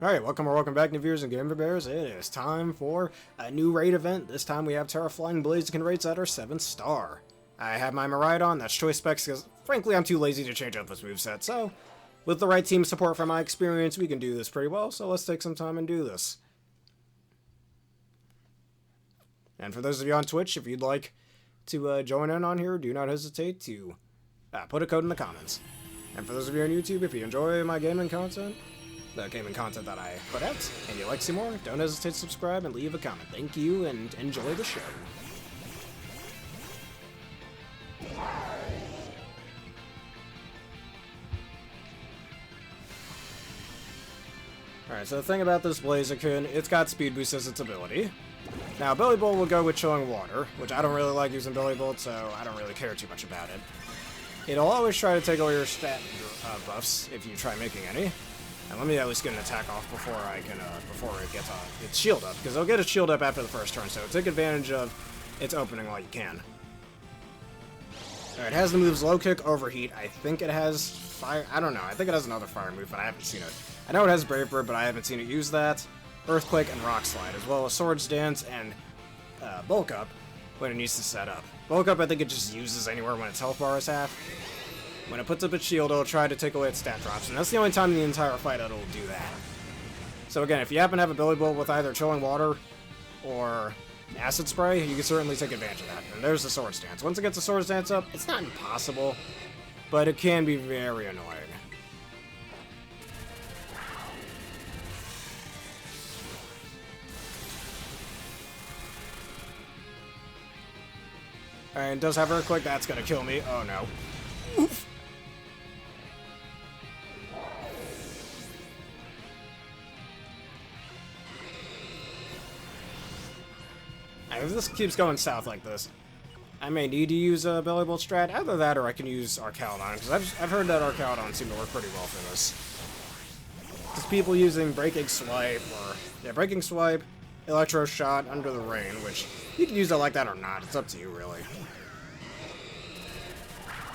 Alright, welcome back, new viewers and Gamer Bears. It is time for a new raid event. This time we have Tera Blaziken raids at our 7th star. I have my Miraidon, that's choice specs, because frankly I'm too lazy to change up this moveset, so with the right team support from my experience, we can do this pretty well, so let's take some time and do this. And for those of you on Twitch, if you'd like to join in on here, do not hesitate to put a code in the comments. And for those of you on YouTube, if you enjoy my gaming content, the gaming content that I put out, and you'd like to see more, don't hesitate to subscribe and leave a comment. Thank you, and enjoy the show. Alright, so the thing about this Blaziken, it's got speed boost as its ability. Now, Billy Bolt will go with Chilling Water, which I don't really like using Billy Bolt, so I don't really care too much about it. It'll always try to take away your stat buffs, if you try making any. And let me at least get an attack off before I can, before it gets its shield up, because it'll get its shield up after the first turn, so take advantage of its opening while you can. Alright, it has the moves Low Kick, Overheat. I think it has Fire, I don't know, I think it has another fire move, but I haven't seen it. I know it has Brave Bird, but I haven't seen it use that. Earthquake and Rock Slide, as well as Swords Dance and Bulk Up when it needs to set up. Bulk Up I think it just uses anywhere when its health bar is half. When it puts up its shield, it'll try to take away its stat drops, and that's the only time in the entire fight it'll do that. So again, if you happen to have a Billy Bolt with either Chilling Water or Acid Spray, you can certainly take advantage of that. And there's the Swords Dance. Once it gets the Swords Dance up, it's not impossible, but it can be very annoying. Alright, it does have Earthquake, that's gonna kill me. Oh no. Oof. If this keeps going south like this, I may need to use a Belly Bolt strat. Either that or I can use Archaludon, because I've heard that Archaludon seemed to work pretty well for this. Just people using Breaking Swipe, or, yeah, Breaking Swipe, Electro Shot, Under the Rain, which you can use it like that or not. It's up to you, really.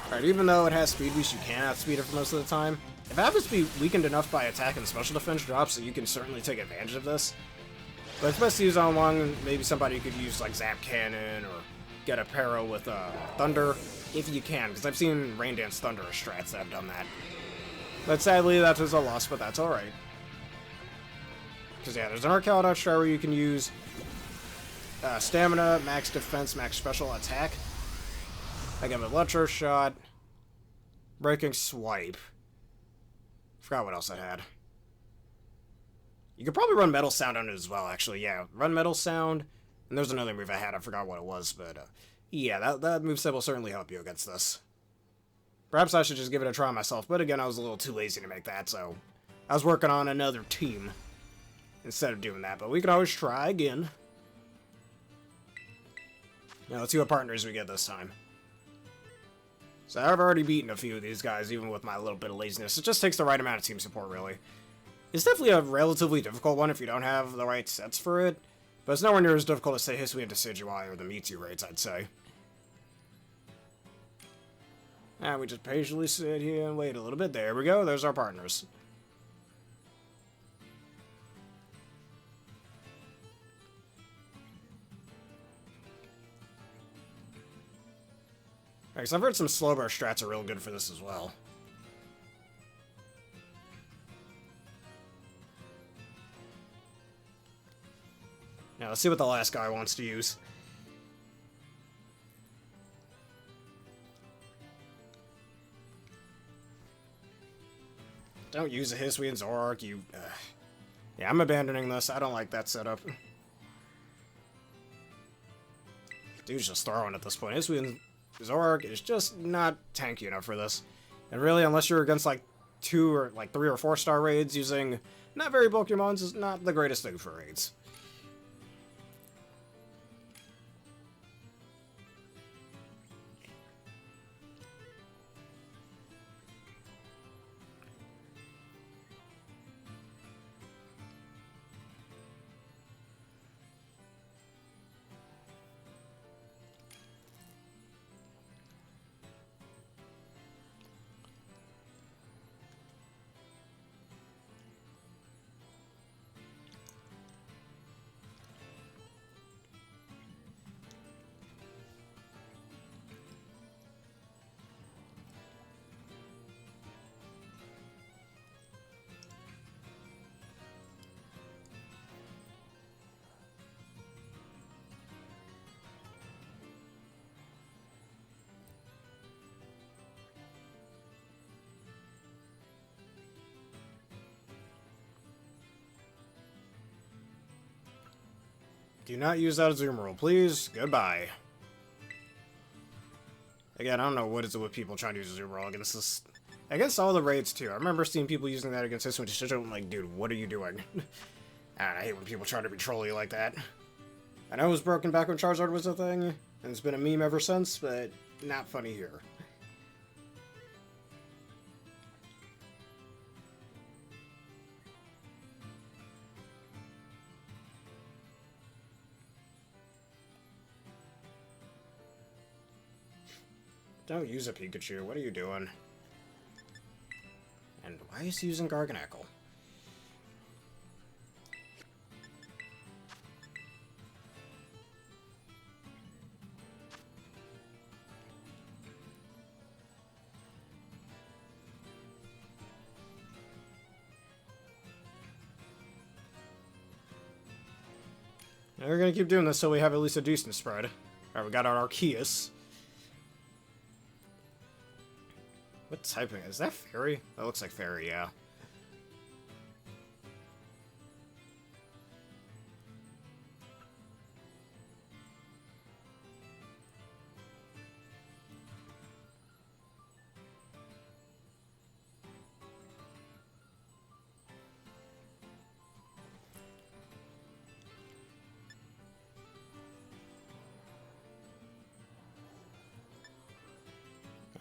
Alright, even though it has Speed Boost, you can outspeed it for most of the time. If it happens to be weakened enough by attack and special defense drops, so you can certainly take advantage of this. But it's best to use on one, maybe somebody could use like Zap Cannon or get a Para with Thunder, if you can, because I've seen Rain Dance Thunder strats that have done that. But sadly, that was a loss, but that's alright. Because yeah, there's an Archaludon strat where you can use Stamina, Max Defense, Max Special Attack. I got Electro Shot, Breaking Swipe. Forgot what else I had. You could probably run Metal Sound on it as well, actually, yeah. Run Metal Sound, and there's another move I had, I forgot what it was, but, yeah, that moveset will certainly help you against this. Perhaps I should just give it a try myself, but again, I was a little too lazy to make that, so I was working on another team instead of doing that, but we can always try again. Now, let's see what partners we get this time. So I've already beaten a few of these guys, even with my little bit of laziness. It just takes the right amount of team support, really. It's definitely a relatively difficult one if you don't have the right sets for it, but it's nowhere near as difficult as, say, Hisui and Decidueye or the Mewtwo raids, I'd say. And we just patiently sit here and wait a little bit. There we go, there's our partners. Alright, so I've heard some slow burst strats are real good for this as well. Now, let's see what the last guy wants to use. Don't use a Hisui and Zoroark, you... Yeah, I'm abandoning this. I don't like that setup. Dude's just throwing at this point. Hisui and Zoroark is just not tanky enough for this. And really, unless you're against, like, 2 or, like, 3 or 4 star raids, using not very bulky mons is not the greatest thing for raids. Do not use that Zoom roll, please. Goodbye. Again, I don't know what is it with people trying to use a Zoom roll against this. Against all the raids, too. I remember seeing people using that against this one. Just I'm like, dude, what are you doing? And I hate when people try to be trolly like that. I know it was broken back when Charizard was a thing, and it's been a meme ever since, but not funny here. Don't use a Pikachu. What are you doing? And why is he using Garganacl? Now we're gonna keep doing this so we have at least a decent spread. Alright, we got our Arceus. What typing? Is that Fairy? That looks like Fairy, yeah.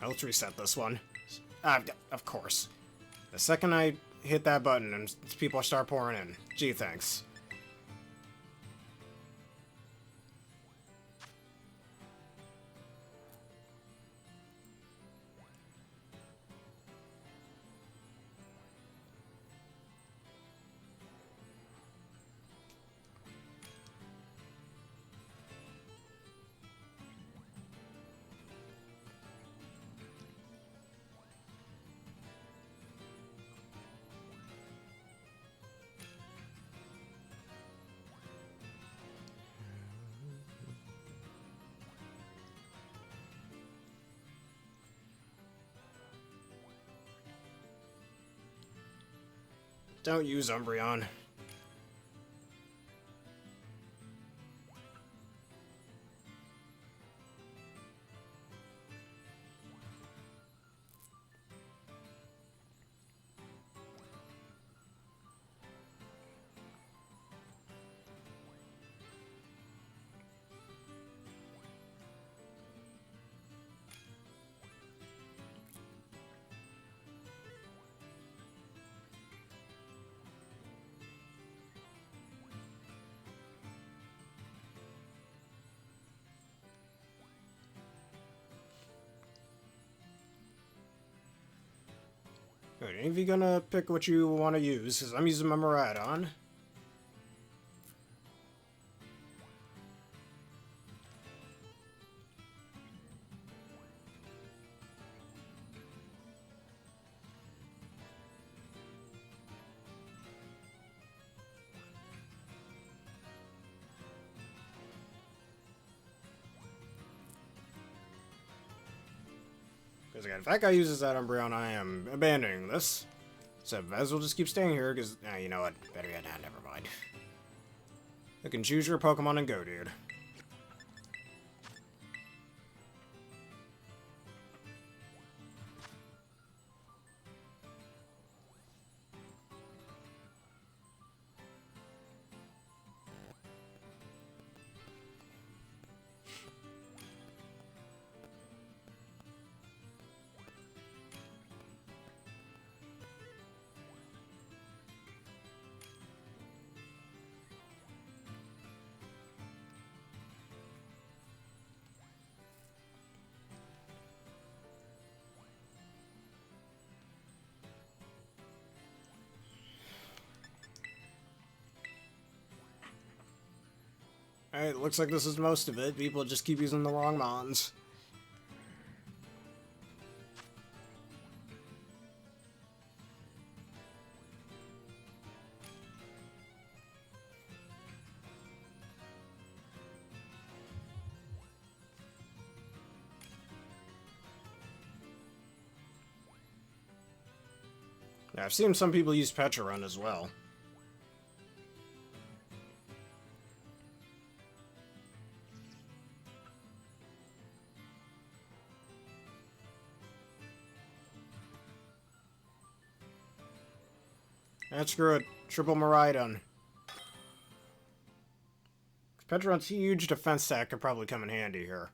Let's reset this one. Of course. The second I hit that button and people start pouring in. Gee, thanks. Don't use Umbreon. Alright, any of you gonna pick what you want to use? Because I'm using my Miraidon. Because again, if that guy uses that Umbreon, I am abandoning this. So Vez will just keep staying here, because, you know what, better yet, never mind. You can choose your Pokemon and go, dude. Alright, looks like this is most of it. People just keep using the wrong mons. Yeah, I've seen some people use Petra Run as well. screw it. Triple Miraidon. Petron's huge defense stack could probably come in handy here.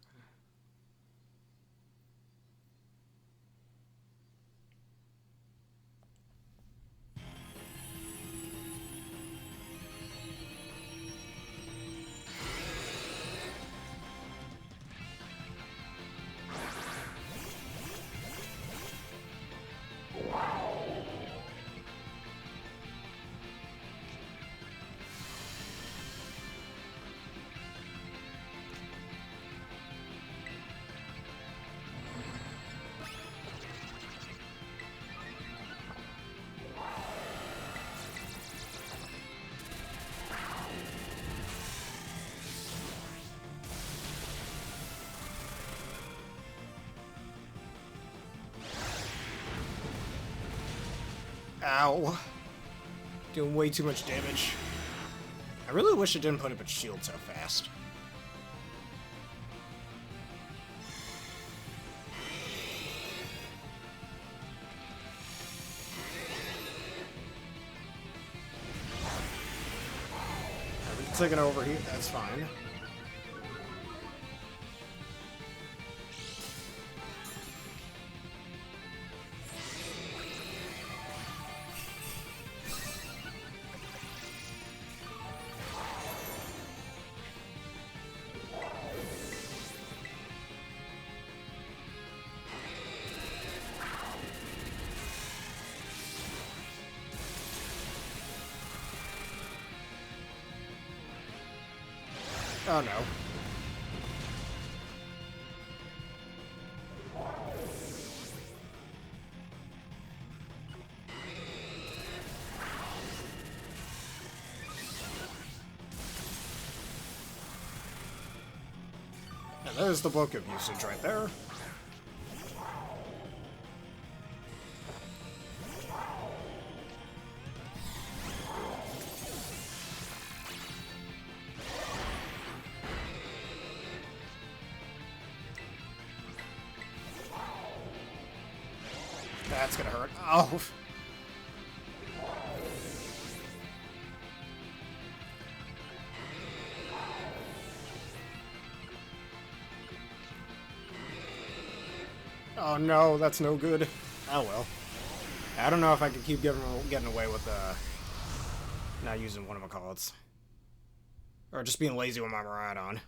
Ow. Doing way too much damage. I really wish it didn't put up its shield so fast. We can take an overheat, that's fine. Oh no. And there's the book of usage right there. That's gonna hurt. Oh. Oh no, that's no good. Oh well. I don't know if I could keep getting away with not using one of my calls. Or just being lazy with my Miraidon.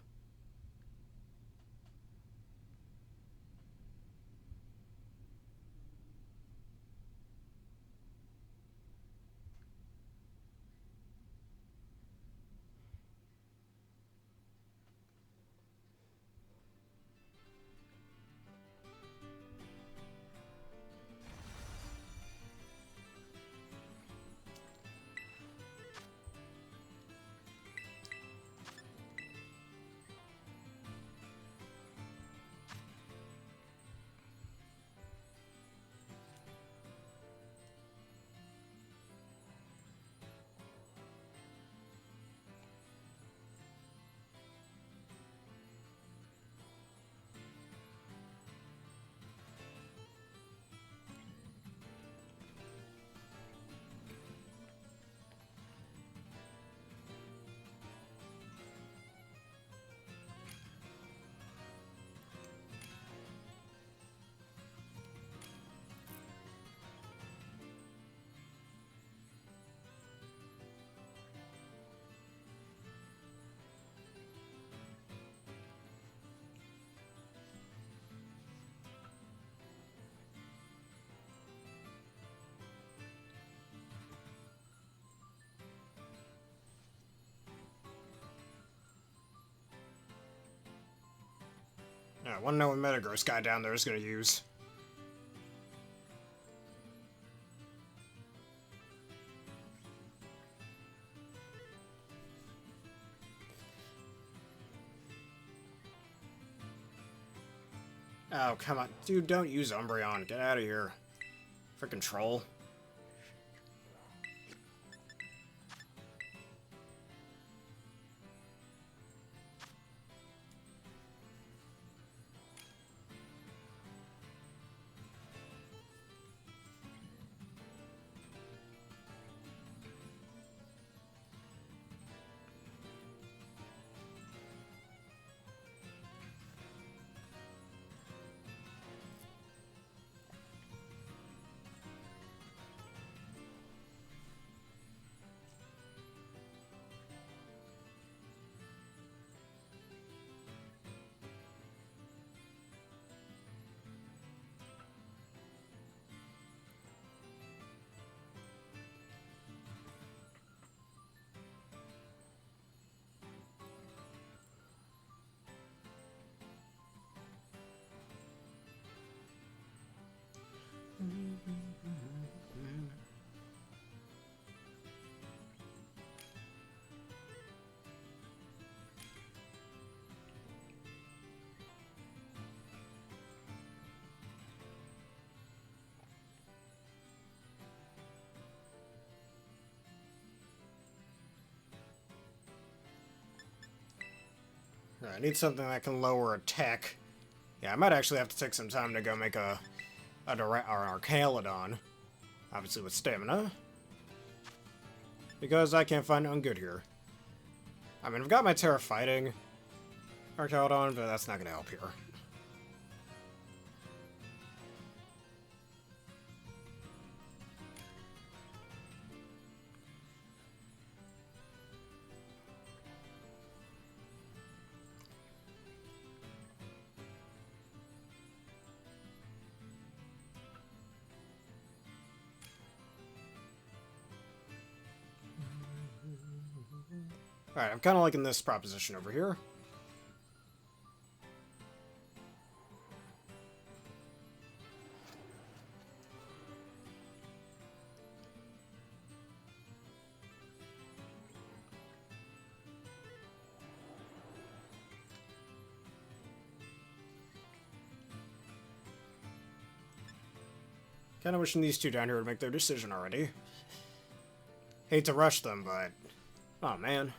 I want to know what Metagross guy down there is going to use. Oh, come on. Dude, don't use Umbreon. Get out of here. Frickin' troll. I need something that can lower attack. Yeah, I might actually have to take some time to go make a Archalodon. Obviously with stamina. Because I can't find Ungood here. I mean, I've got my Tera Fighting Archalodon, but that's not going to help here. Alright, I'm kind of liking this proposition over here. Kind of wishing these two down here would make their decision already. Hate to rush them, but... oh, man.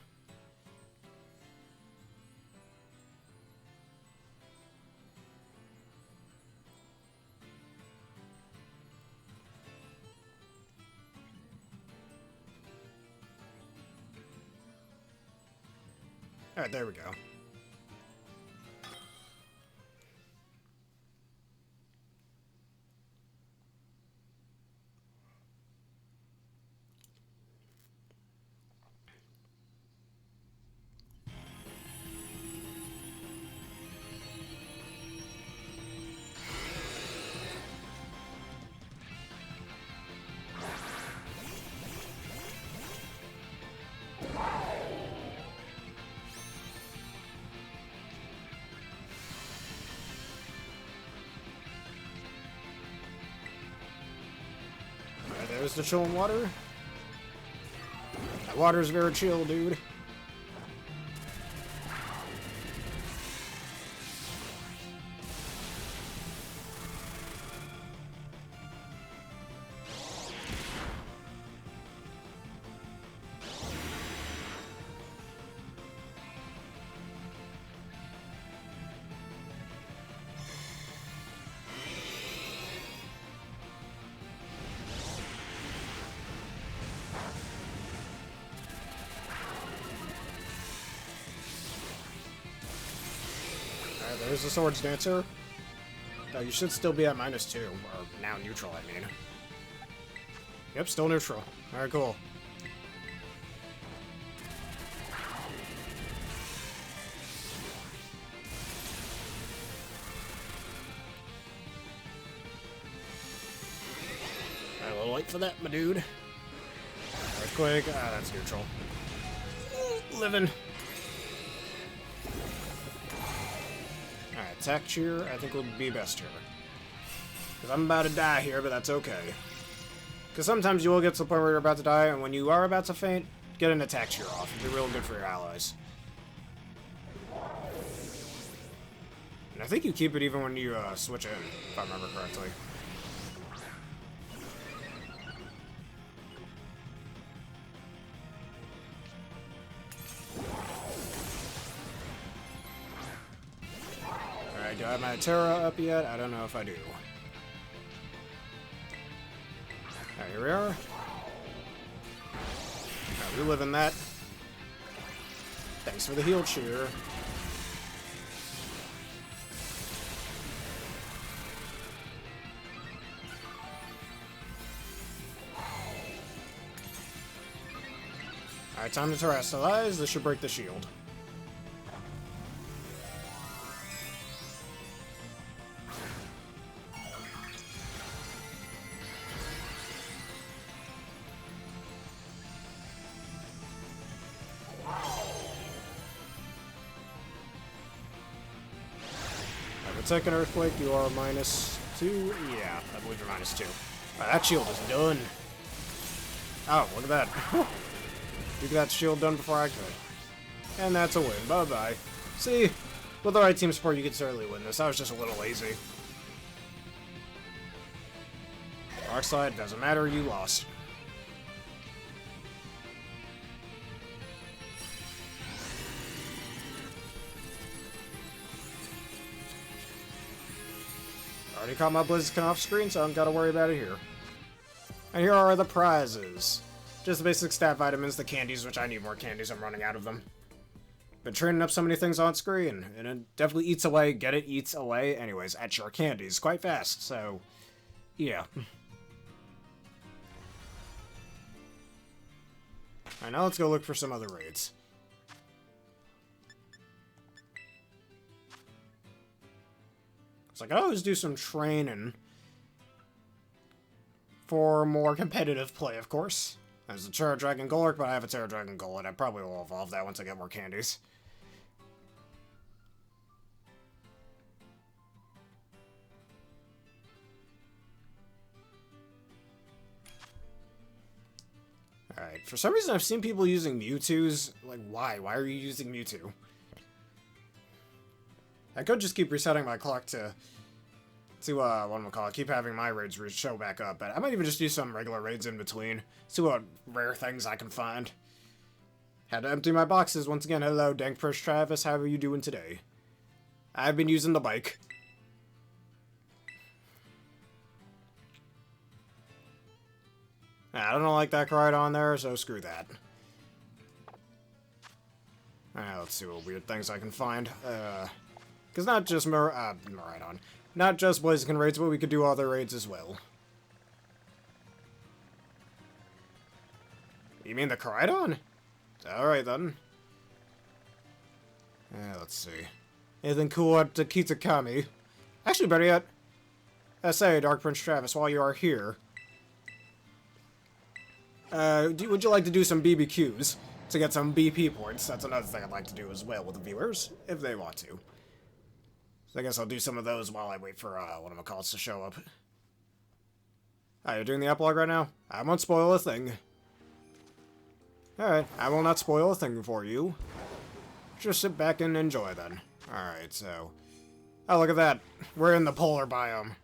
Alright, there we go. There's the chilling water. That water's very chill, dude. There's the Swords Dancer. Oh, you should still be at -2, or now neutral, I mean. Yep, still neutral. Alright, cool. Alright, a little late for that, my dude. Earthquake, that's neutral. Living. Alright, attack cheer, I think will be best here. Because I'm about to die here, but that's okay. Because sometimes you will get to the point where you're about to die, and when you are about to faint, get an attack cheer off. It'll be real good for your allies. And I think you keep it even when you switch in, if I remember correctly. Alright, do I have my Tera up yet? I don't know if I do. Alright, here we are. Alright, reliving that. Thanks for the heal cheer. Alright, time to terrestrialize. This should break the shield. Second earthquake, you are -2. Yeah, I believe you're -2. Right, that shield is done. Oh, look at that. You got that shield done before I could. And that's a win. Bye-bye. See, with the right team support, you could certainly win this. I was just a little lazy. Dark side, doesn't matter, you lost. already caught my Blaziken off screen, so I don't gotta worry about it here. And here are the prizes. Just the basic stat vitamins, the candies, which I need more candies, I'm running out of them. Been training up so many things on screen, and it definitely eats away, get it, eats away, anyways, at your candies quite fast, so, yeah. Alright, now let's go look for some other raids. So I could always do some training for more competitive play, of course. There's a Tera Dragon Golurk, but I have a Tera Dragon Golem. I probably will evolve that once I get more candies. Alright, for some reason I've seen people using Mewtwo's. Like, why? Why are you using Mewtwo? I could just keep resetting my clock to keep having my raids show back up, but I might even just do some regular raids in between. See what rare things I can find. Had to empty my boxes once again. Hello, Dankprush Travis, how are you doing today? I've been using the bike. I don't like that ride on there, so screw that. Alright, let's see what weird things I can find. Because not just Miraidon. Not just Blaziken raids, but we could do other raids as well. You mean the Koraidon? Alright then. Let's see. Anything cool at the Kitakami? Actually, better yet, say, Dark Prince Travis, while you are here, would you like to do some BBQs to get some BP points? That's another thing I'd like to do as well with the viewers, if they want to. So I guess I'll do some of those while I wait for, to show up. You're doing the epilogue right now? I won't spoil a thing. Alright, I will not spoil a thing for you. Just sit back and enjoy then. Alright, so... Oh, look at that. We're in the polar biome.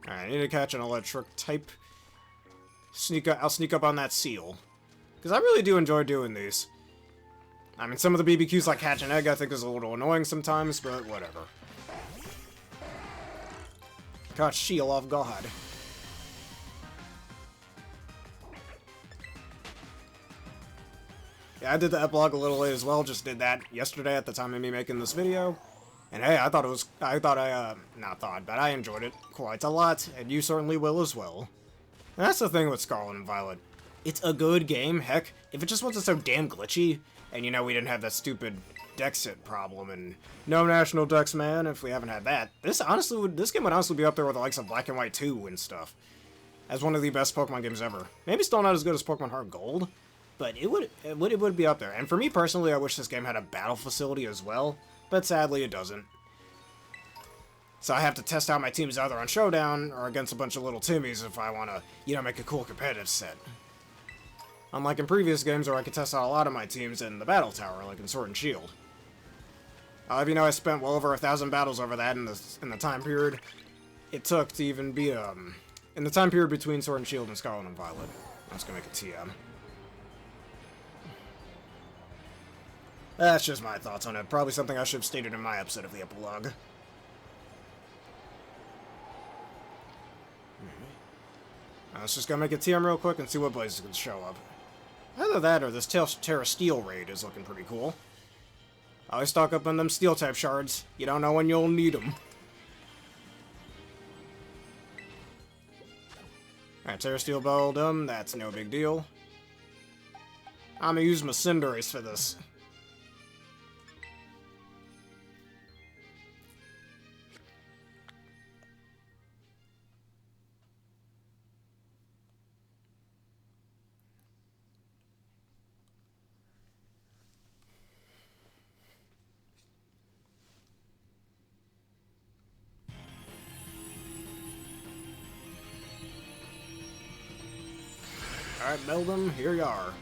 Alright, I need to catch an electric type. I'll sneak up on that seal. Because I really do enjoy doing these. I mean, some of the BBQs like Hatch and Egg I think is a little annoying sometimes, but whatever. Caught Shield off guard. Yeah, I did the epilogue a little late as well, just did that yesterday at the time of me making this video. And hey, I enjoyed it quite a lot, and you certainly will as well. And that's the thing with Scarlet and Violet. It's a good game, heck, if it just wasn't so damn glitchy, and you know we didn't have that stupid Dexit problem, and no National Dex, man, if we haven't had that. This game would honestly be up there with the likes of Black and White 2 and stuff. As one of the best Pokemon games ever. Maybe still not as good as Pokemon Heart Gold, but it would be up there. And for me personally, I wish this game had a battle facility as well, but sadly it doesn't. So I have to test out my teams either on Showdown or against a bunch of little Timmies if I want to, make a cool competitive set. Unlike in previous games where I could test out a lot of my teams in the Battle Tower, like in Sword and Shield. I'll have you know I spent well over 1,000 battles over that in the time period it took to even beat, in the time period between Sword and Shield and Scarlet and Violet. I'm just gonna make a TM. That's just my thoughts on it. Probably something I should have stated in my episode of the epilogue. Let's just go make a TM real quick and see what Blaziken can show up. Either that or this Tera Steel Raid is looking pretty cool. I always stock up on them Steel-type shards. You don't know when you'll need them. Alright, Tera Steel Beldum, that's no big deal. I'm gonna use my Cinderace for this. Alright, Beldum, here you are.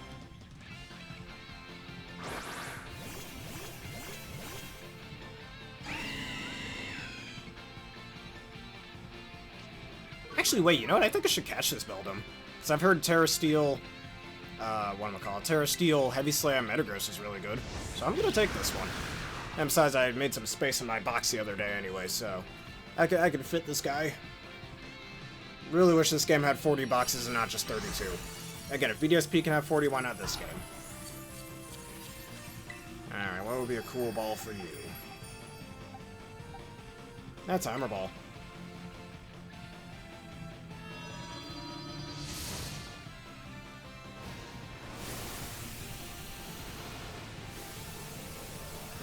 Actually, wait, you know what? I think I should catch this Beldum. Because I've heard Tera Steel, Tera Steel Heavy Slam Metagross is really good. So I'm gonna take this one. And besides, I made some space in my box the other day anyway, so I could fit this guy. Really wish this game had 40 boxes and not just 32. Again, if VDSP can have 40, why not this game? Alright, what would be a cool ball for you? That timer ball.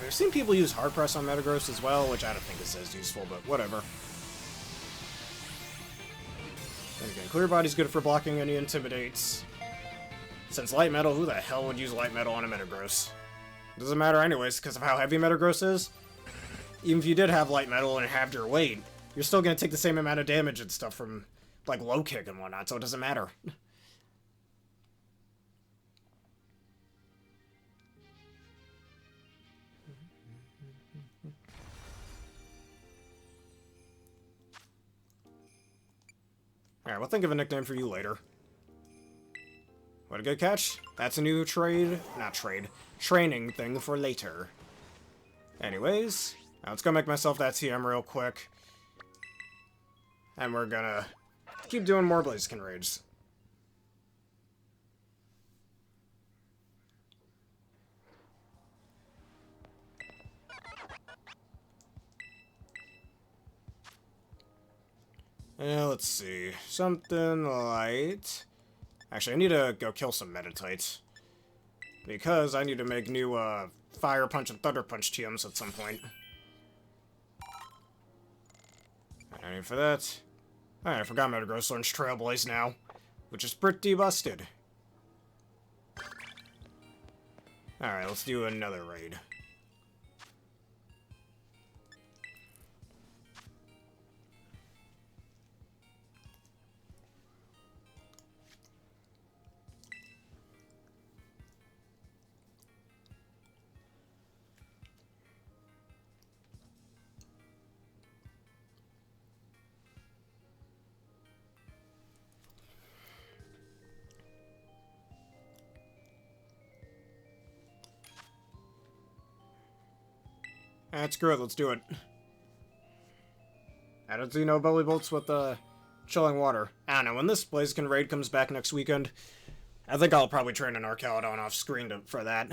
I've seen people use hard press on Metagross as well, which I don't think is as useful, but whatever. And again, Clear Body's good for blocking any Intimidates. Since Light Metal, who the hell would use Light Metal on a Metagross? Doesn't matter anyways, because of how heavy Metagross is. Even if you did have Light Metal and halved your weight, you're still going to take the same amount of damage and stuff from, like, low kick and whatnot, so it doesn't matter. Alright, we'll think of a nickname for you later. What a good catch. That's a new training thing for later. Anyways, now let's go make myself that TM real quick. And we're gonna keep doing more Blaziken raids. Let's see. Something light. Actually, I need to go kill some Meditites. Because I need to make new, Fire Punch and Thunder Punch TMs at some point. I need for that. Alright, I forgot Metagross learns Trailblaze now. Which is pretty busted. Alright, let's do another raid. That's good, let's do it. I don't see no belly bolts with chilling water. I don't know, when this Blaziken raid comes back next weekend, I think I'll probably train an Archaeodon off screen for that.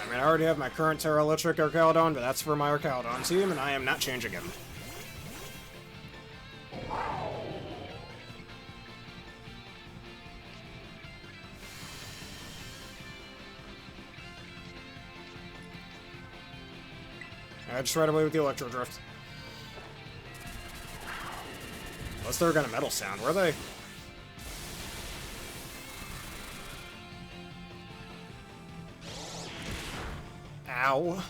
I mean, I already have my current Terra Electric Archaeodon, but that's for my Archaeodon team, and I am not changing him. I just right away with the Electro Drift. Unless they're gonna Metal Sound, were they? Ow.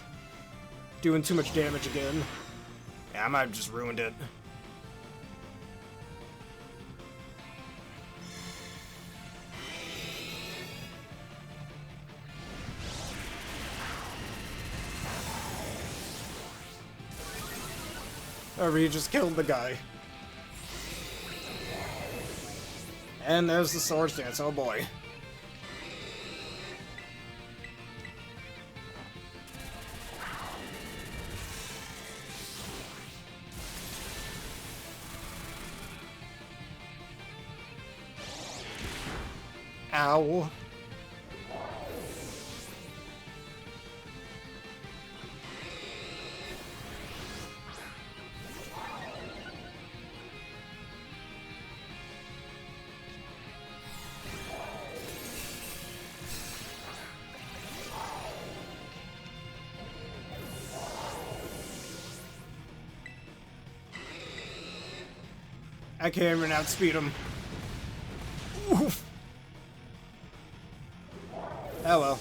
Doing too much damage again. Yeah, I might have just ruined it. Oh, he just killed the guy. And there's the Swords Dance, oh boy. Ow. I can't even outspeed him. Oof. Oh well.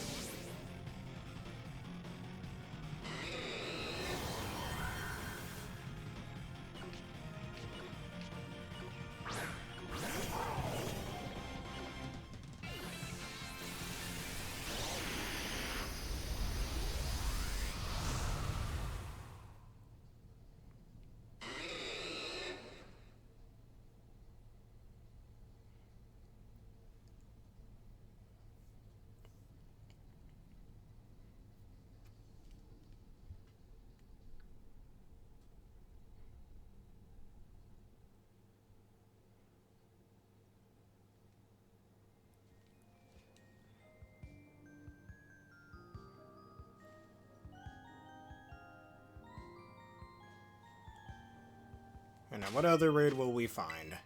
And now what other raid will we find?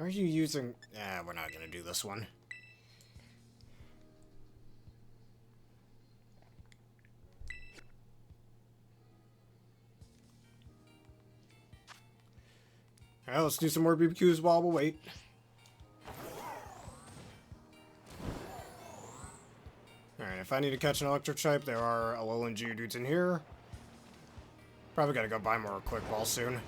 Are you using... we're not gonna do this one. Alright, let's do some more BBQs while we wait. Alright, if I need to catch an electric type, there are Alolan Geodudes in here. Probably gotta go buy more quick balls soon.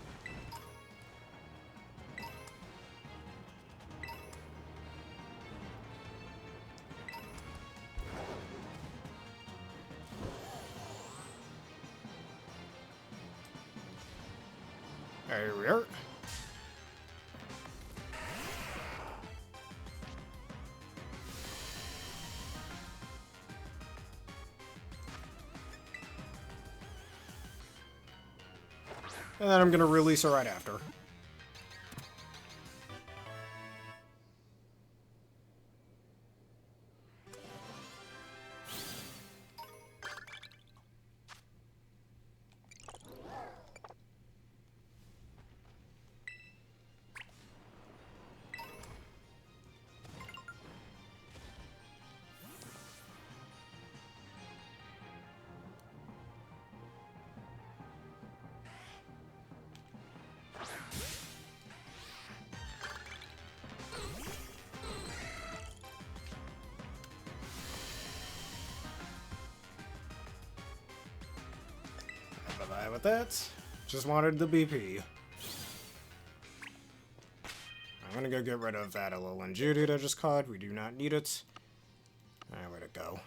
Here we are. And then I'm gonna release her right after. Bye-bye with that. Just wanted the BP. I'm gonna go get rid of that Alolan Geodude I just caught. We do not need it. Alright, where'd it go?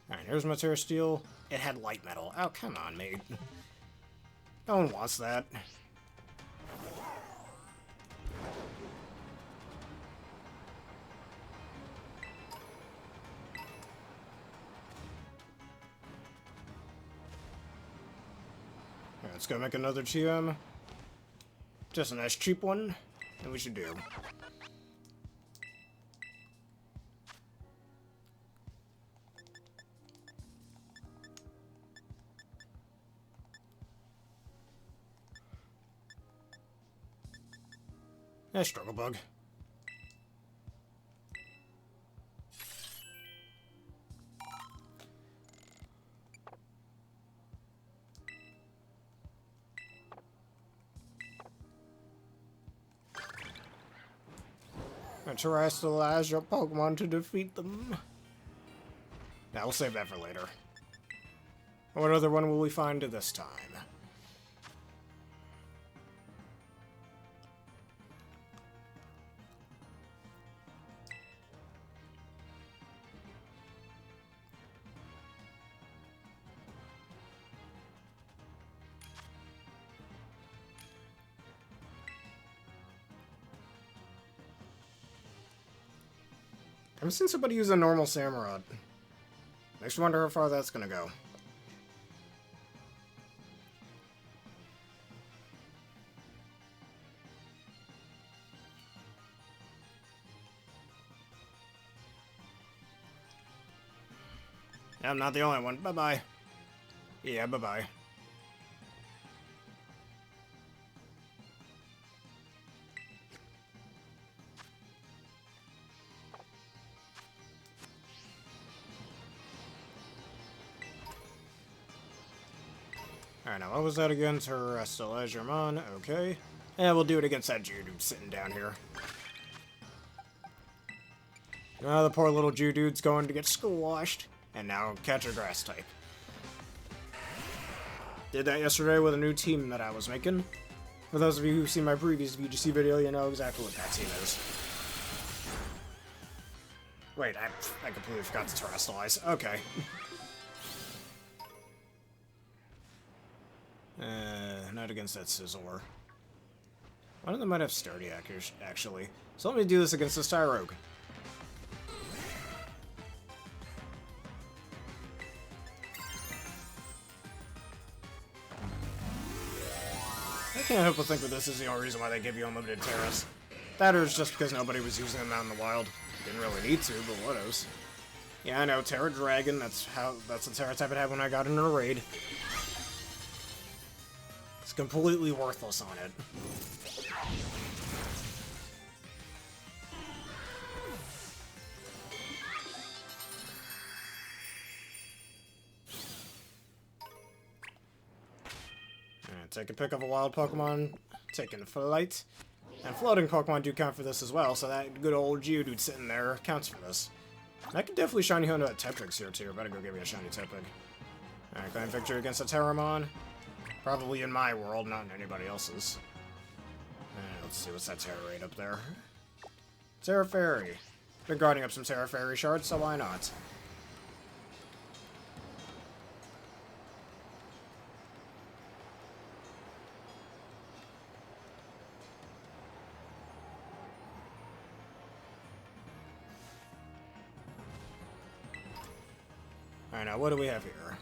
Alright, here's my Tera Steel. It had light metal. Oh, come on, mate. No one wants that. Let's go make another TM. Just a nice cheap one, and we should do. Nice struggle bug. Terrestrialize your Pokemon to defeat them. Now we'll save that for later. What other one will we find this time? I've seen somebody use a normal Samurott. Makes me wonder how far that's gonna go. I'm not the only one. Bye-bye. Yeah, bye-bye. Alright, now what was that again? Terrestrializermon, okay. And we'll do it against that Geodude sitting down here. The poor little Geodude's going to get squashed. And now catch a grass type. Did that yesterday with a new team that I was making. For those of you who've seen my previous VGC video, you know exactly what that team is. Wait, I completely forgot to terrestrialize. Okay. Not against that Sizzler. One of them might have Sturdy, actually. So let me do this against this Tyrogue. I can't help but think that this is the only reason why they give you unlimited Terras. That or it's just because nobody was using them out in the wild. Didn't really need to, but what else? Yeah, I know, Tera Dragon, that's the Tera type it had when I got into a raid. It's completely worthless on it. Take a pick of a wild Pokemon, taking flight. And floating Pokemon do count for this as well, so that good old Geodude sitting there counts for this. I could definitely shiny Hoenn a Tepig's here too. Better go get me a shiny Tepig. Alright, claim victory against a Terramon. Probably in my world, not in anybody else's. Let's see, what's that Tera Raid up there? Tera Fairy. Been guarding up some Tera Fairy shards, so why not? Alright, now what do we have here?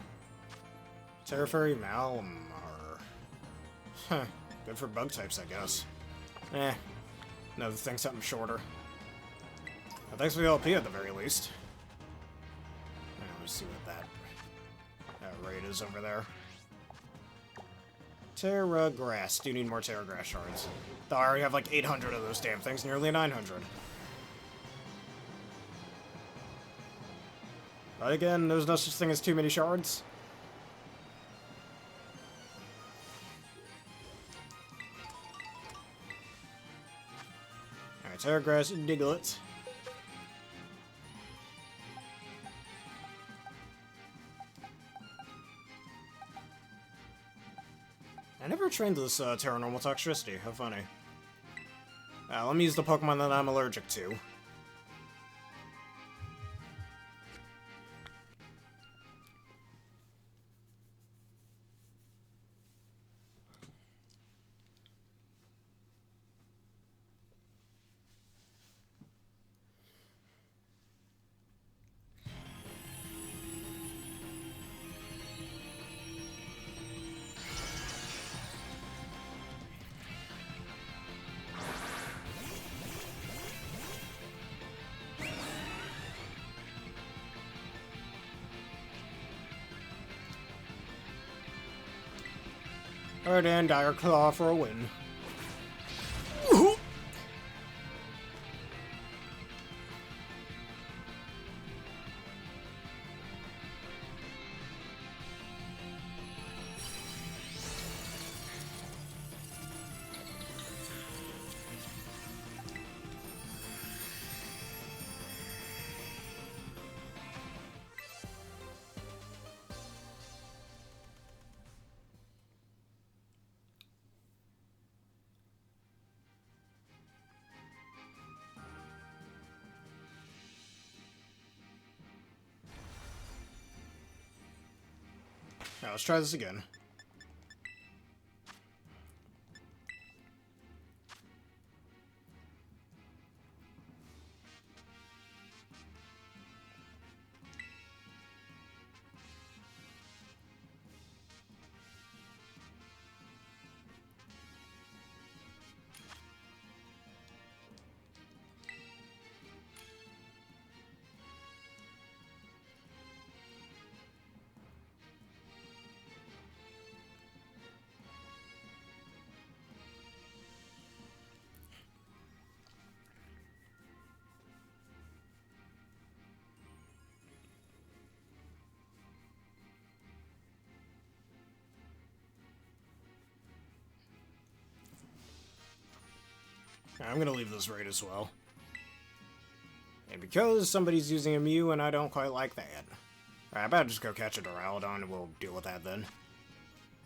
Tera Fairy Malamar. Huh. Good for bug types, I guess. Another thing, something shorter. Well, thanks for the LP at the very least. Let's see what that raid is over there. Tera Grass. Do need more Tera Grass shards. I already have like 800 of those damn things, nearly 900. But again, there's no such thing as too many shards. Alright, Tera Grass, Diglett. I never trained this Tera Normal Toxtricity. How funny. Let me use the Pokemon that I'm allergic to. Alright, and Dire Claw for a win. Now, let's try this again. I'm gonna leave this raid as well. And because somebody's using a Mew and I don't quite like that. Alright, I better just go catch a Duraludon and we'll deal with that then.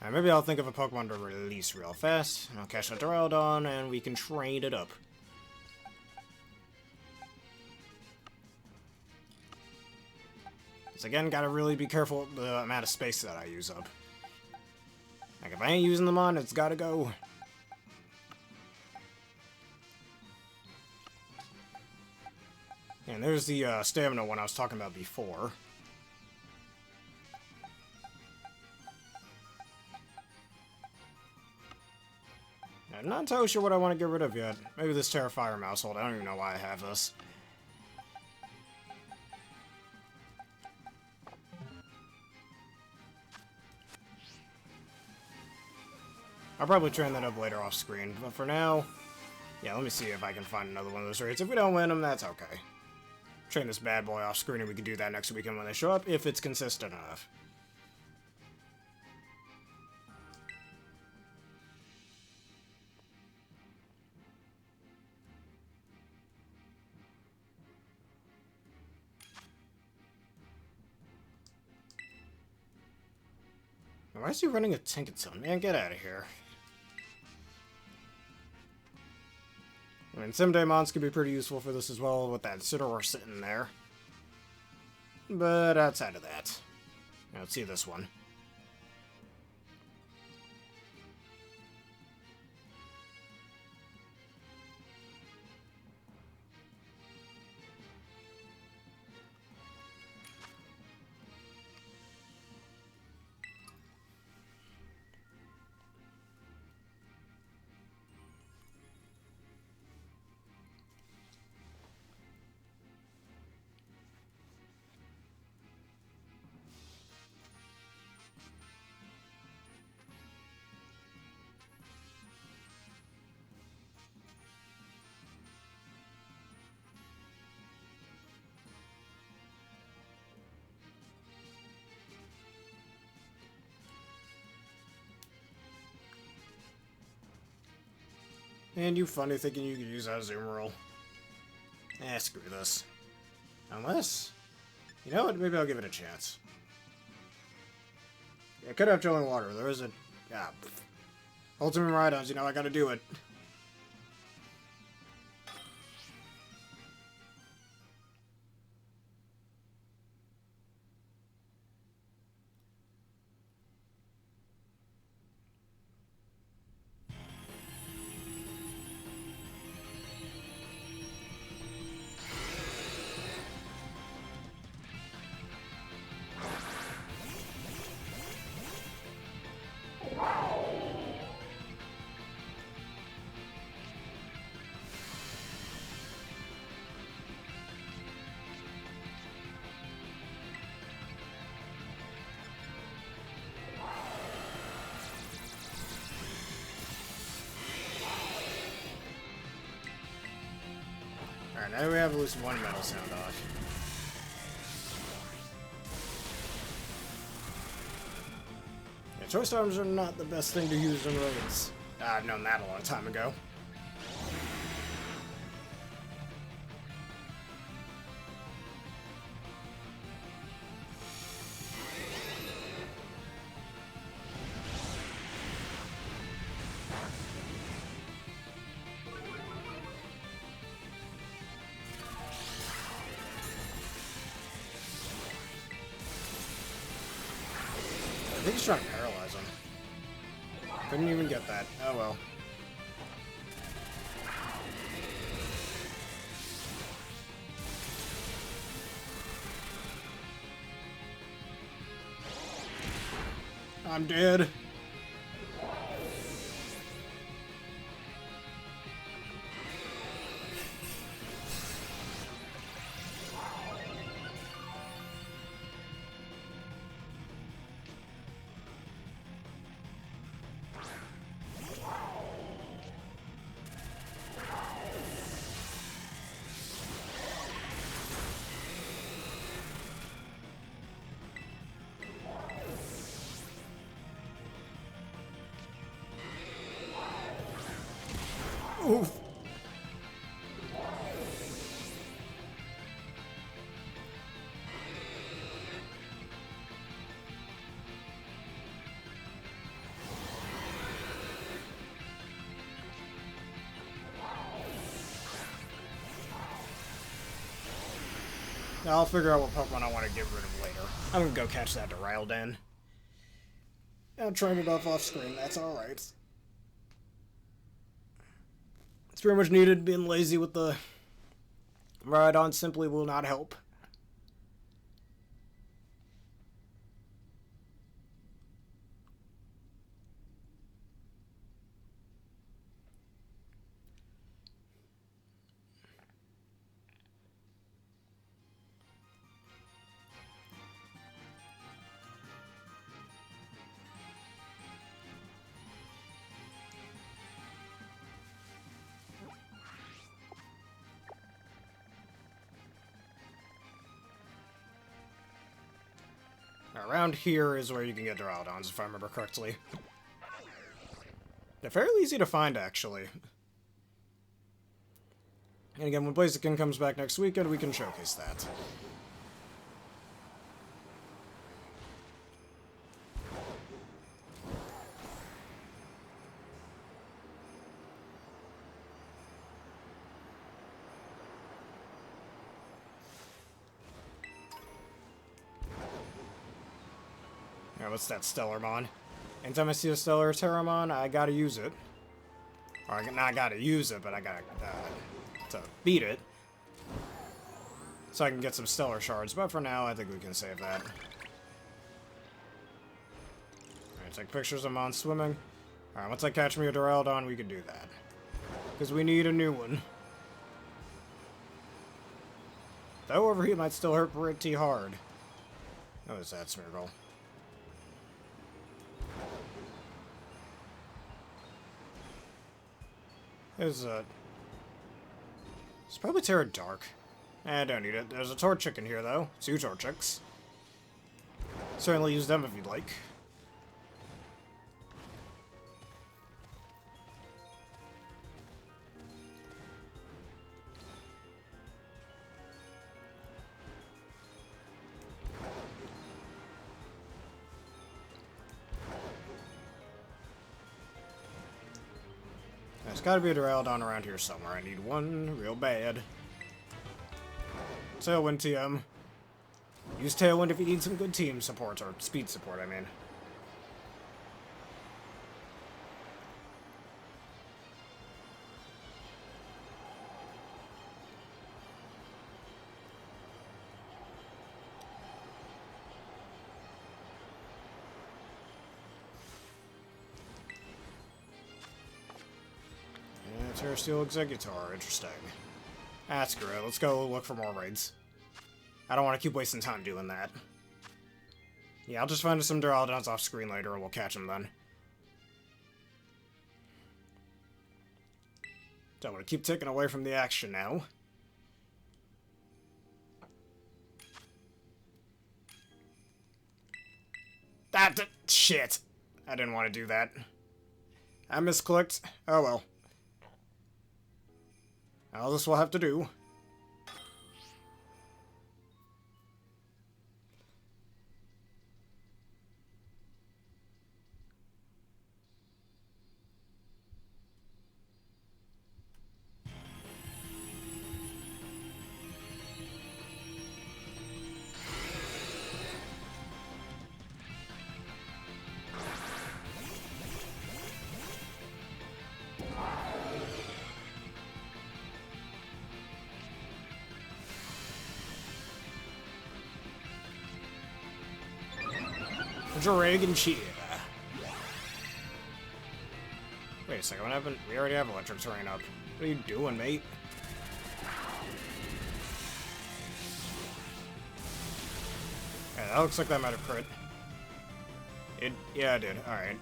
Alright, maybe I'll think of a Pokemon to release real fast. And I'll catch a Duraludon and we can train it up. So again, gotta really be careful with the amount of space that I use up. Like, if I ain't using them on, it's gotta go. And there's the stamina one I was talking about before. I'm not entirely sure what I want to get rid of yet. Maybe this Terrifier Mousehold. I don't even know why I have this. I'll probably train that up later off screen, but for now, yeah, let me see if I can find another one of those raids. If we don't win them, that's okay. Train this bad boy off screen and we can do that next weekend when they show up, if it's consistent enough. Why is he running a Tinkaton? Man, get out of here. I mean, Simdaemons could be pretty useful for this as well, with that Incineroar sitting there. But outside of that, let's see this one. And you funny thinking you could use that Zoom roll. Screw this. Unless... You know what? Maybe I'll give it a chance. Yeah, I could have Trolling Water. There is a... Ah, Ultimate Rhydons, you know, I gotta do it. Alright, now we have at least one metal sound off. Yeah, Choice Arms are not the best thing to use in raids. I've known that a long time ago. I think he's trying to paralyze him. Couldn't even get that. Oh well. I'm dead. Oof. I'll figure out what Pokemon I want to get rid of later. I'm gonna go catch that Unrivaled in. I'll train it off screen, that's alright. It's pretty much needed. Being lazy with the Ride-On simply will not help. Around here is where you can get Duraludons, if I remember correctly. They're fairly easy to find, actually. And again, when Blaziken comes back next weekend, we can showcase that. Yeah, what's that Stellarmon? Anytime I see a Stellar Terramon, I gotta use it. Or, not gotta use it, but I gotta, to beat it. So I can get some Stellar Shards, but for now, I think we can save that. Alright, take pictures of Mon swimming. Alright, once I catch me a Duraludon, we can do that. Because we need a new one. Though Overheat might still hurt pretty hard. What is that, Smeargle? It's probably Tera Dark. I don't need it. There's a Torchic in here, though. 2 Torchics. Certainly use them if you'd like. There's gotta be a Duraludon around here somewhere. I need one real bad. Tailwind TM. Use Tailwind if you need some good team support, or speed support, I mean. Terra Steel Executor, interesting. That's great. Let's go look for more raids. I don't want to keep wasting time doing that. Yeah, I'll just find some Duraludons off screen later and we'll catch them then. Don't want to keep taking away from the action now. Shit! I didn't want to do that. I misclicked. Oh well. All this will have to do. Dragon Cheetah. Wait a second, what happened? We already have Electric Terrain up. What are you doing, mate? Yeah, that looks like that might have crit. Yeah, it did. Alright.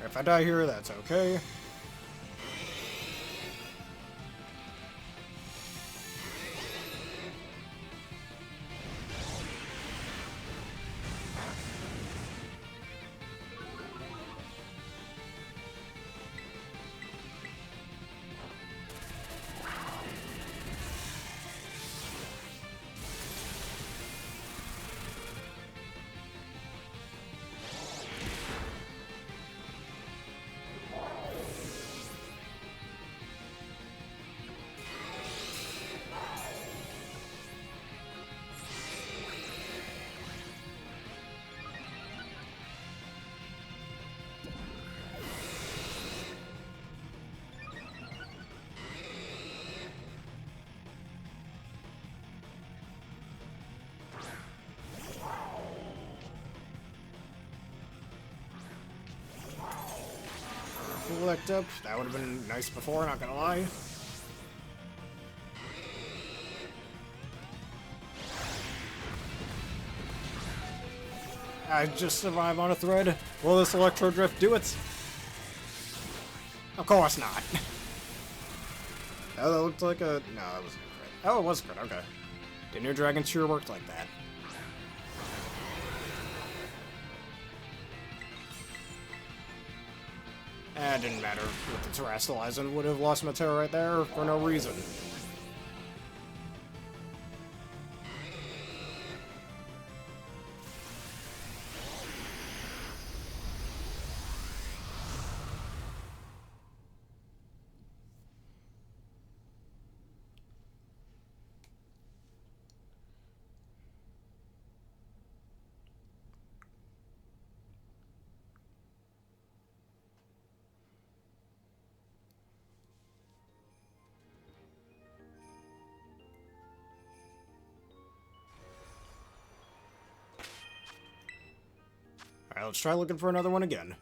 If I die here, that's okay. quick dip. That would have been nice before, not gonna lie. I just survive on a thread. Will this Electro Drift do it? Of course not. Oh, that looked like a... No, that wasn't a crit. Oh, it was a crit, okay. Didn't know Dragon Cheer worked like that. It didn't matter with the Terrestrializing. Would have lost my Tera right there for no reason. Alright, let's try looking for another one again.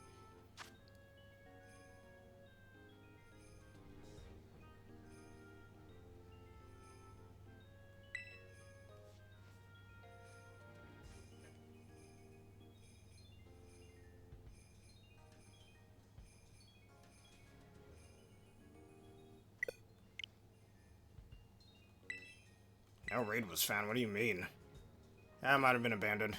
No raid was found, what do you mean? That might have been abandoned.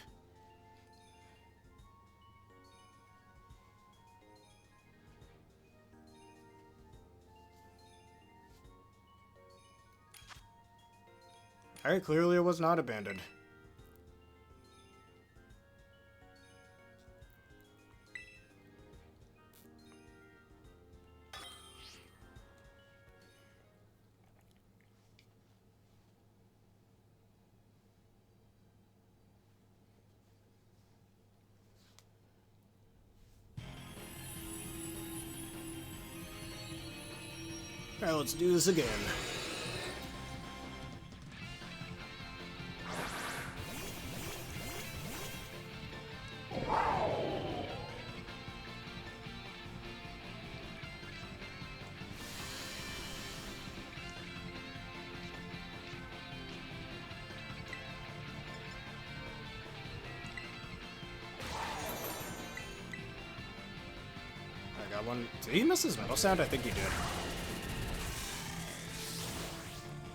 Alright, clearly it was not abandoned. Alright, let's do this again. I got one. Did he miss his metal sound? I think he did.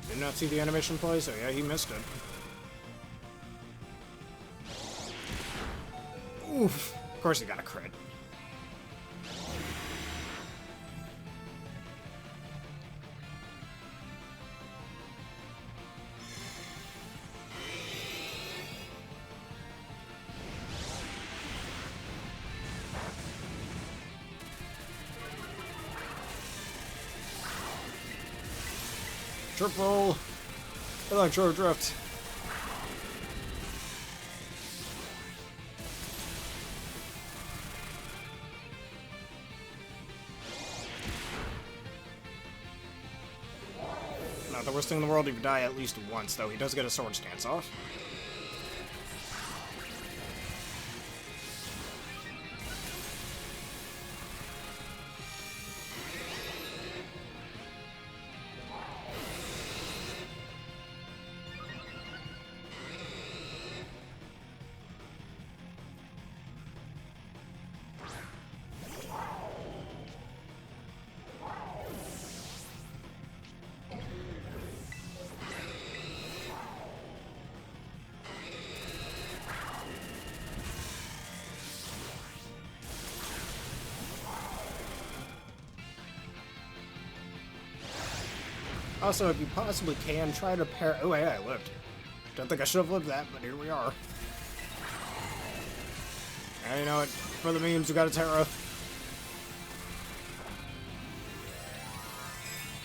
Did not see the animation play, so yeah, he missed it. Oof. Of course he got a crit. Triple Electro Drift. Not the worst thing in the world if you die at least once, though. He does get a sword stance off. Also, if you possibly can, try to pair... Oh, yeah, I lived. Don't think I should have lived that, but here we are. And you know what? For the memes, we got a Tera.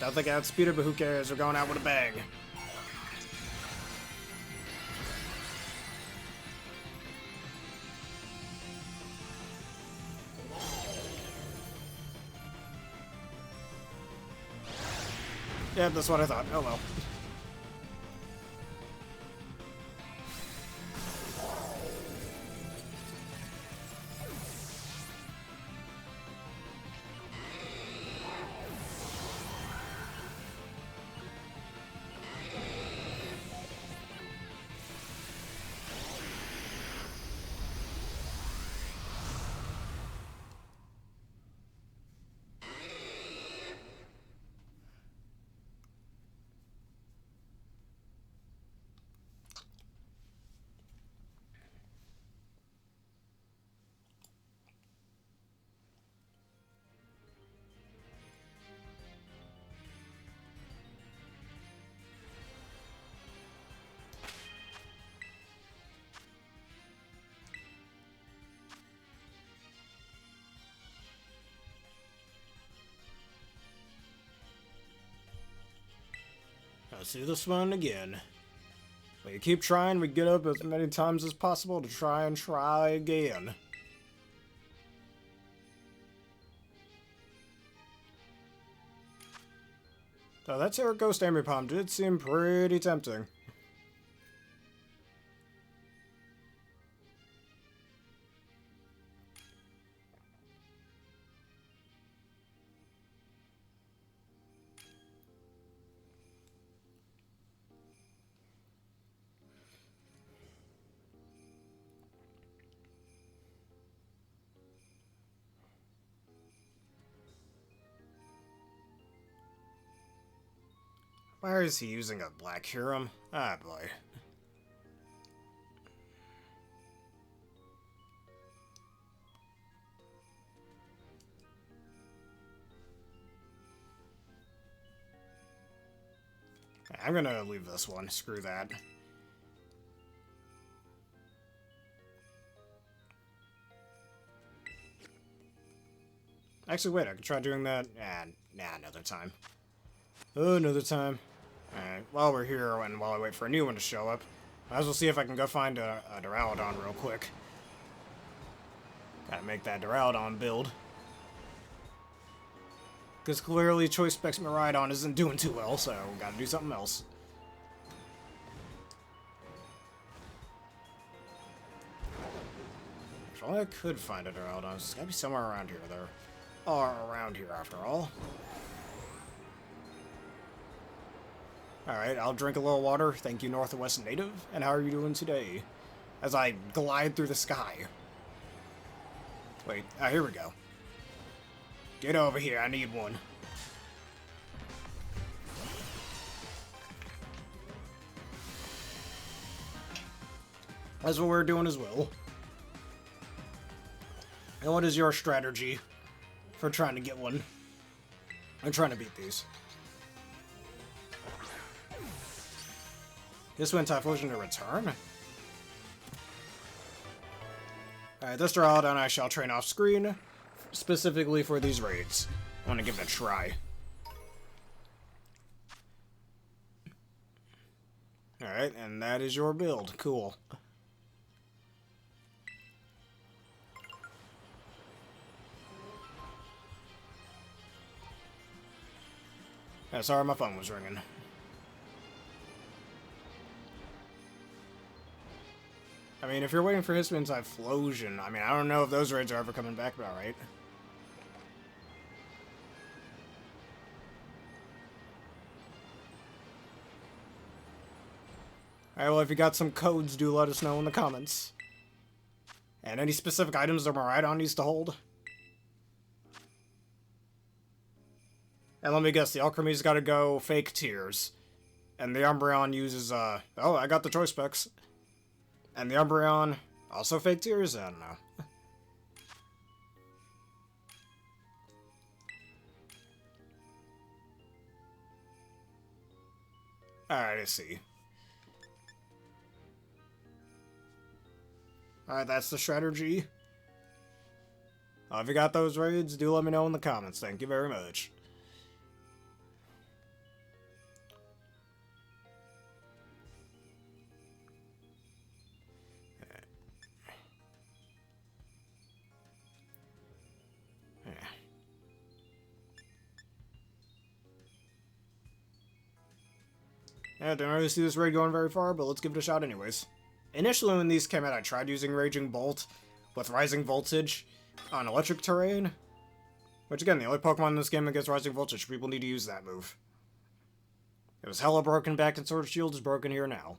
Don't think I outspeeded, but who cares? We're going out with a bang. Yeah, that's what I thought. Oh well. Let's do this one again. We keep trying, we get up as many times as possible to try again. So that Tera Ghost Amipom did seem pretty tempting. Why is he using a Black Huron? Ah, boy. I'm gonna leave this one. Screw that. Actually, wait, I could try doing that. Nah, another time. Oh, another time. Alright, while we're here and while I wait for a new one to show up, might as well see if I can go find a Duraludon real quick. Gotta make that Duraludon build. Because clearly Choice Specs Miraidon isn't doing too well, so gotta do something else. If only I could find a Duraludon. It's gotta be somewhere around here. There are around here after all. Alright, I'll drink a little water. Thank you, Northwest Native. And how are you doing today? As I glide through the sky. Wait, here we go. Get over here, I need one. That's what we're doing as well. And what is your strategy for trying to get one? I'm trying to beat these. This went Typhlosion to return? Alright, this Duraludon I shall train off screen, specifically for these raids. I want to give it a try. Alright, and that is your build. Cool. Yeah, sorry, my phone was ringing. I mean, if you're waiting for Hisman's Typhlosion, I mean, I don't know if those raids are ever coming back about right. Alright, well, if you got some codes, do let us know in the comments. And any specific items that Miraidon needs to hold. And let me guess, the Alchemy's gotta go fake tears. And the Umbreon uses, oh, I got the choice specs. And the Umbreon, also fake tears? I don't know. Alright, I see. Alright, that's the strategy. If you got those raids, do let me know in the comments. Thank you very much. Yeah, don't really see this raid going very far, but let's give it a shot anyways. Initially when these came out, I tried using Raging Bolt with Rising Voltage on electric terrain. Which again, the only Pokemon in this game that gets Rising Voltage, people need to use that move. It was hella broken back in Sword Shield, is broken here now.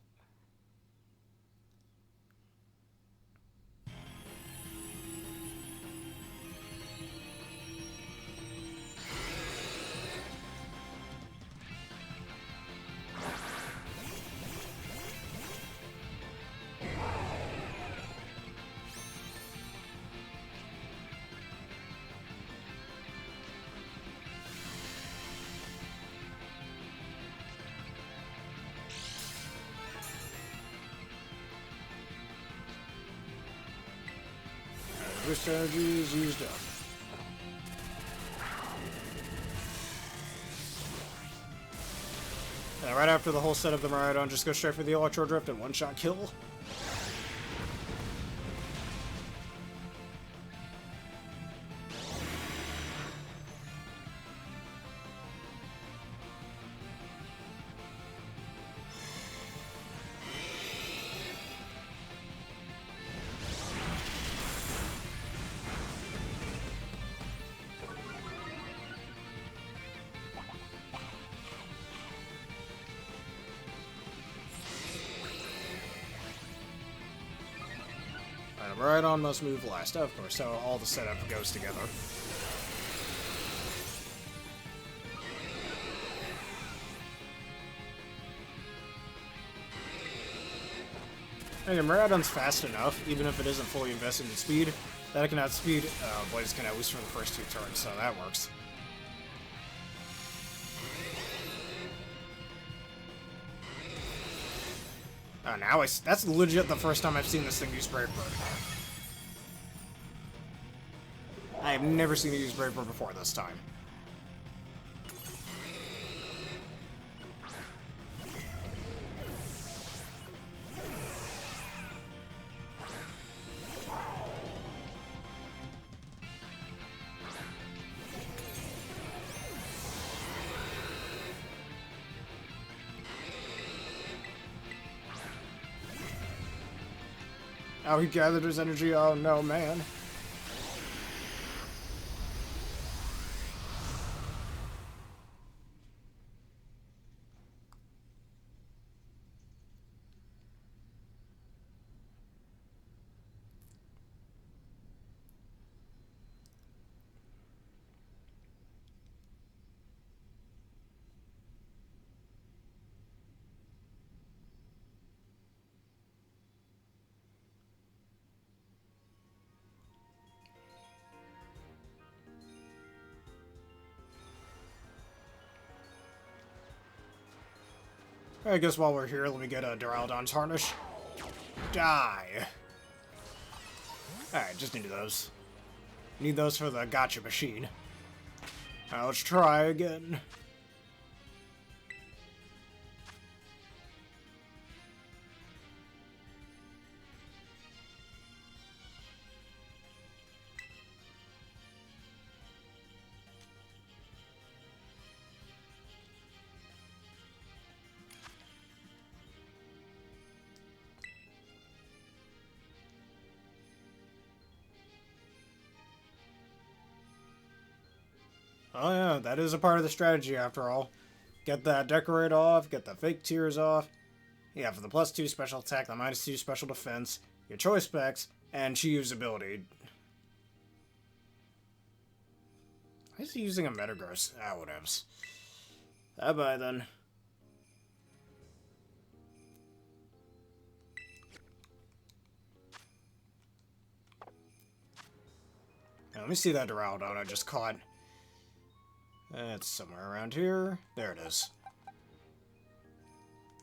This strategy is used up. right after the whole set of the Miraidon, just go straight for the Electro Drift and one-shot kill. Miraidon must move last, of course, so all the setup goes together. And Miraidon's fast enough, even if it isn't fully invested in speed, that it can outspeed Blaziken at least for the first 2 turns, so that works. Oh, now that's legit the first time I've seen this thing use Brave Bird. I have never seen it use Brave Bird before this time. Oh, he gathered his energy. Oh no, man. I guess while we're here, let me get a Duraludon's Harnish. Die! Alright, just need those. Need those for the gotcha machine. Now let's try again. Oh yeah, that is a part of the strategy after all. Get that Decorate off, get the fake tears off. Yeah, for the +2 special attack, the -2 special defense, your choice specs, and Chiyu's ability. Why is he using a Metagross? Ah, whatevs. Bye-bye then. Now, let me see that Duraludon I just caught. It's somewhere around here. There it is.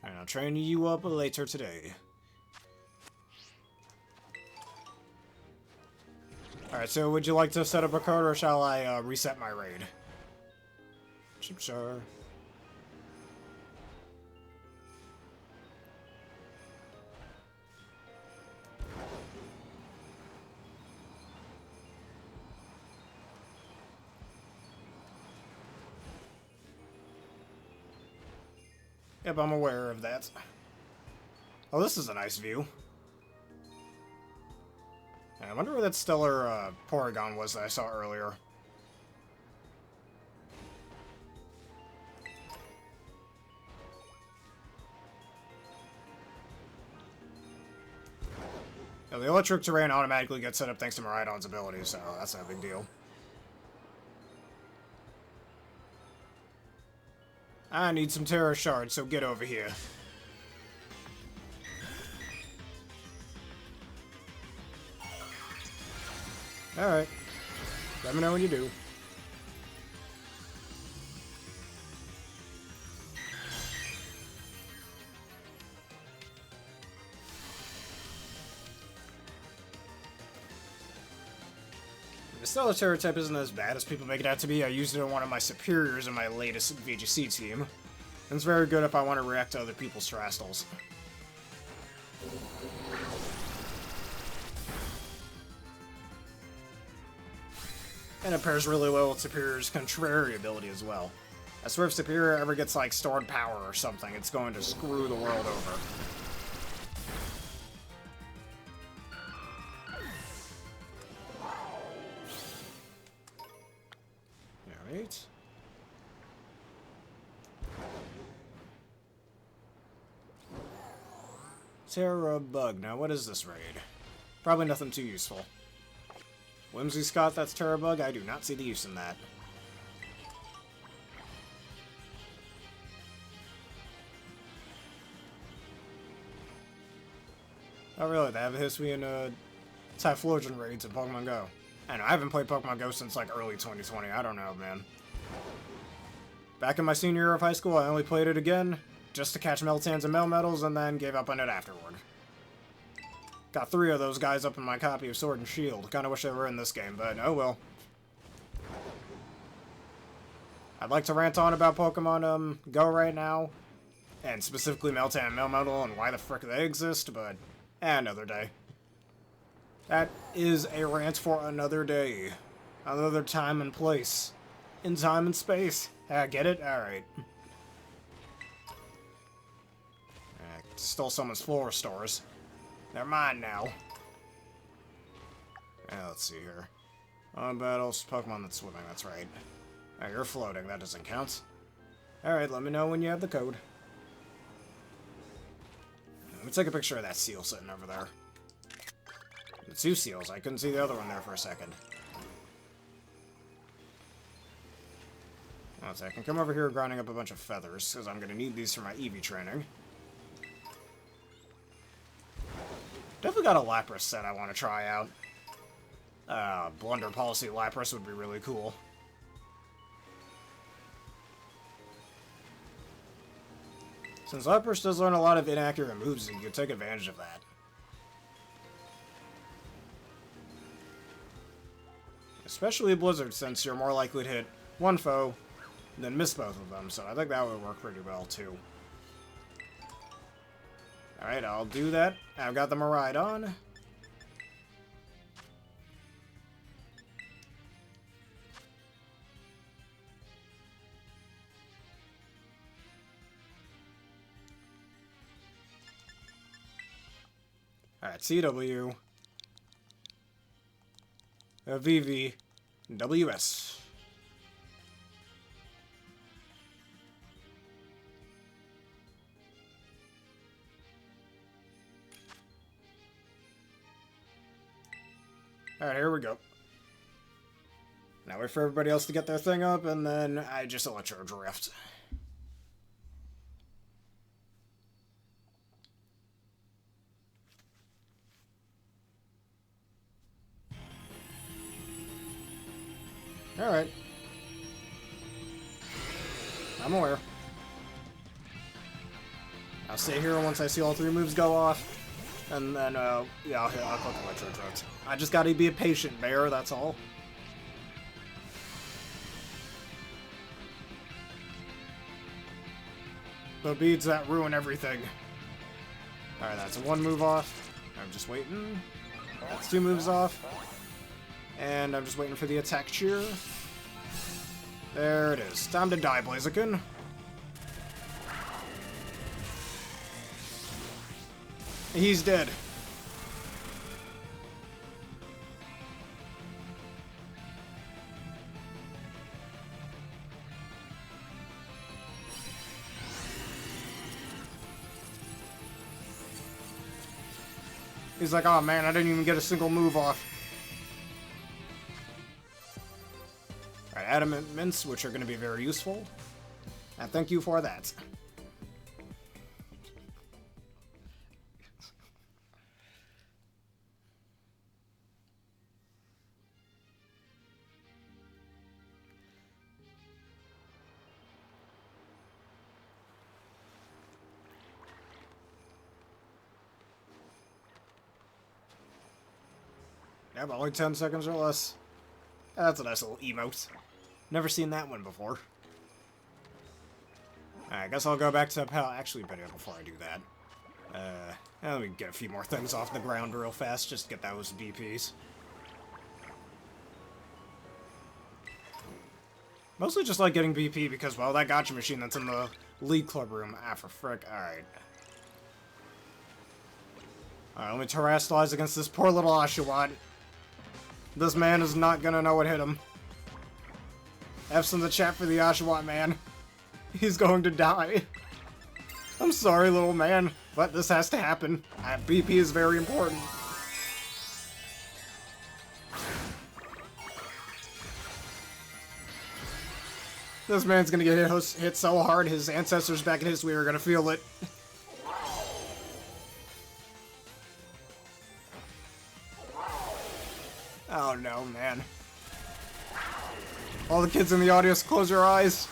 And I'll train you up later today. Alright, so would you like to set up a card, or shall I reset my raid? Sure. Yep, I'm aware of that. Oh, this is a nice view. I wonder where that stellar Porygon was that I saw earlier. Now, the electric terrain automatically gets set up thanks to Miraidon's ability, so that's not a big deal. I need some Tera shards, so get over here. Alright. Let me know when you do. The Stellar Tera type isn't as bad as people make it out to be. I used it on one of my superiors in my latest VGC team. It's very good if I want to react to other people's Terrastals. And it pairs really well with Superior's Contrary ability as well. I swear if Superior ever gets, like, stored power or something, it's going to screw the world over. Alright. Tera Bug. Now, what is this raid? Probably nothing too useful. Whimsy Scott, that's Tera Bug? I do not see the use in that. Oh really, they have a history in Typhlosion raids in Pokemon Go. I know, I haven't played Pokemon Go since like early 2020, I don't know, man. Back in my senior year of high school, I only played it again, just to catch Meltans and Melmetals, and then gave up on it afterward. Got 3 of those guys up in my copy of Sword and Shield. Kinda wish they were in this game, but oh well. I'd like to rant on about Pokemon Go right now, and specifically Meltan and Melmetal and why the frick they exist, but another day. That is a rant for another day. Another time and place. In time and space. Get it? Alright. Stole someone's floor stores. They're mine now. Let's see here. On battles, Pokemon that's swimming, that's right. You're floating, that doesn't count. Alright, let me know when you have the code. Let me take a picture of that seal sitting over there. The 2 seals, I couldn't see the other one there for a second. I can come over here grinding up a bunch of feathers, because I'm going to need these for my Eevee training. Definitely got a Lapras set I want to try out. Blunder Policy Lapras would be really cool. Since Lapras does learn a lot of inaccurate moves, you can take advantage of that. Especially Blizzard, since you're more likely to hit one foe than miss both of them, so I think that would work pretty well, too. Alright, I'll do that. I've got the Miraidon. Alright, CW. VV. WS. Alright, here we go. Now wait for everybody else to get their thing up, and then I just Electro Drift. Alright. I'm aware. I'll stay here once I see all 3 moves go off. And then, yeah, I'll click Electro Drift. I just gotta be a patient bear, that's all. The beads that ruin everything. Alright, that's 1 move off. I'm just waiting. That's 2 moves off. And I'm just waiting for the attack cheer. There it is. Time to die, Blaziken. He's dead. He's like, oh man, I didn't even get a single move off. Alright, Adamant Mints, which are going to be very useful. And thank you for that. Yeah, but only 10 seconds or less. That's a nice little emote. Never seen that one before. Alright, I guess I'll go back to Pal. Actually, better before I do that. Let me get a few more things off the ground real fast, just to get those BPs. Mostly just like getting BP because, well, that gotcha machine that's in the League Club room. Ah, for frick. Alright. Alright, let me terrestrialize against this poor little Oshawott. This man is not gonna know what hit him. F's in the chat for the Oshawott man. He's going to die. I'm sorry, little man, but this has to happen. BP is very important. This man's gonna get hit so hard, his ancestors back in history are gonna feel it. Oh no, man. All the kids in the audience, close your eyes.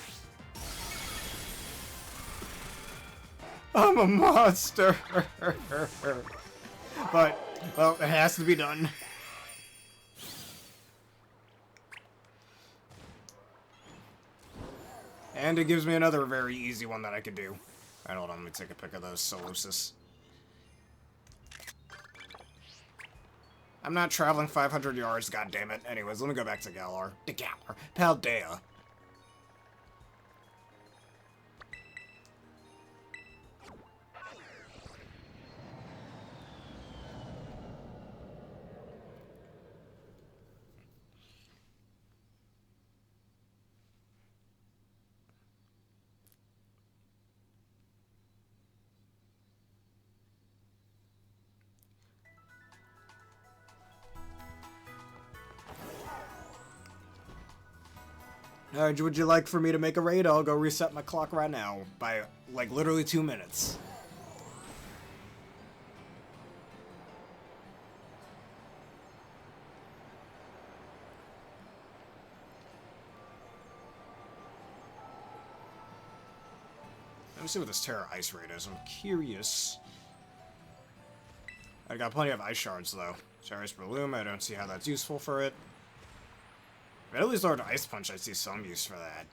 I'm a monster. But, well, it has to be done. And it gives me another very easy one that I could do. Alright, hold on, let me take a pic of those Solosis. I'm not traveling 500 yards, goddammit. Anyways, let me go back to Galar. To Galar. Paldea. Alright, would you like for me to make a raid? I'll go reset my clock right now. By, like, literally 2 minutes. Let me see what this Tera Ice Raid is. I'm curious. I got plenty of ice shards, though. Tera Ice Bloom, I don't see how that's useful for it. But at least Lord Ice Punch, I see some use for that.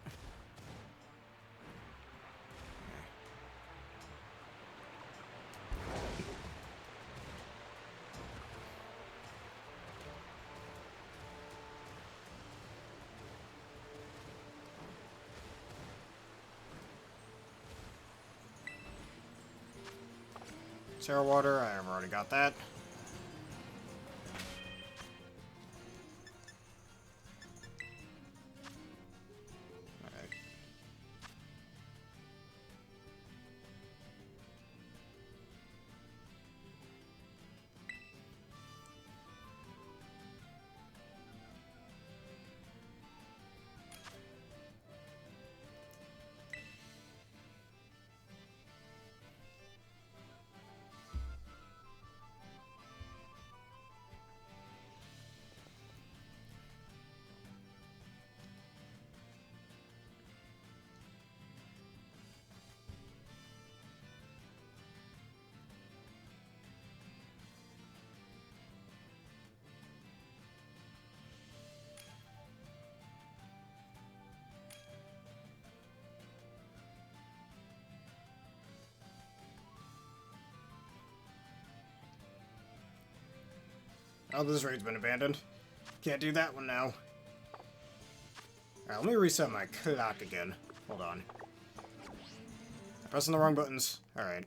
Terra Water, I've already got that. Oh, this raid's been abandoned. Can't do that one now. Alright, let me reset my clock again. Hold on. I'm pressing the wrong buttons. Alright.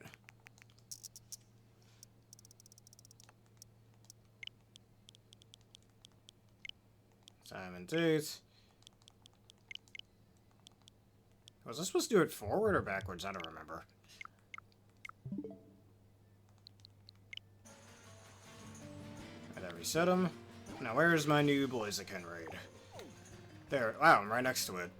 Time and date. Was I supposed to do it forward or backwards? I don't remember. Alright, reset them. Now, where's my new Blaziken raid? There. Wow, I'm right next to it.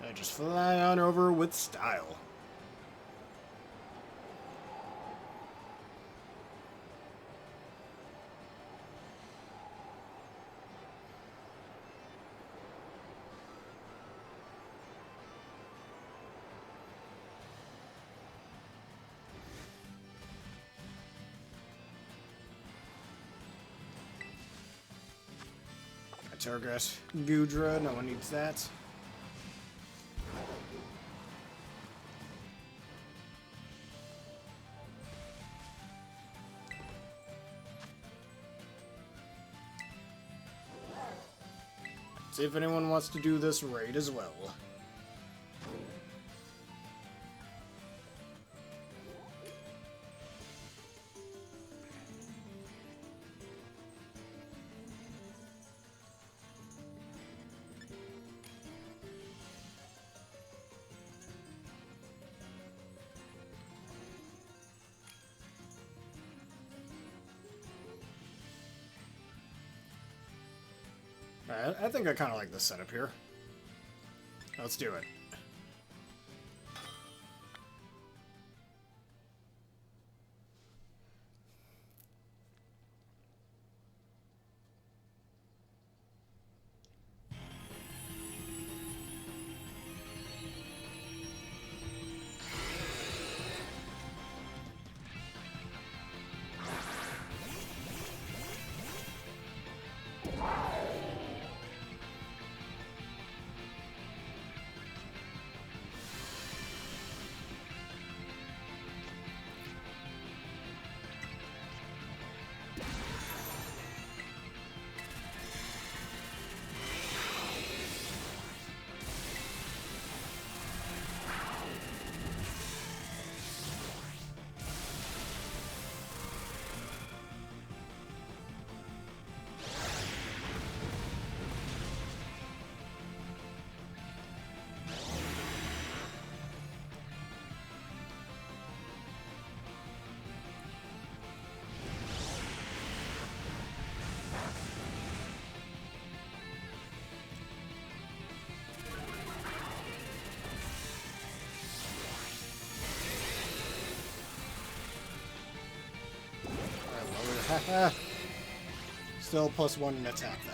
I just fly on over with style. Target Gudra, no one needs that. See if anyone wants to do this raid as well. Alright, I think I kind of like this setup here. Let's do it. Still +1 in attack, though.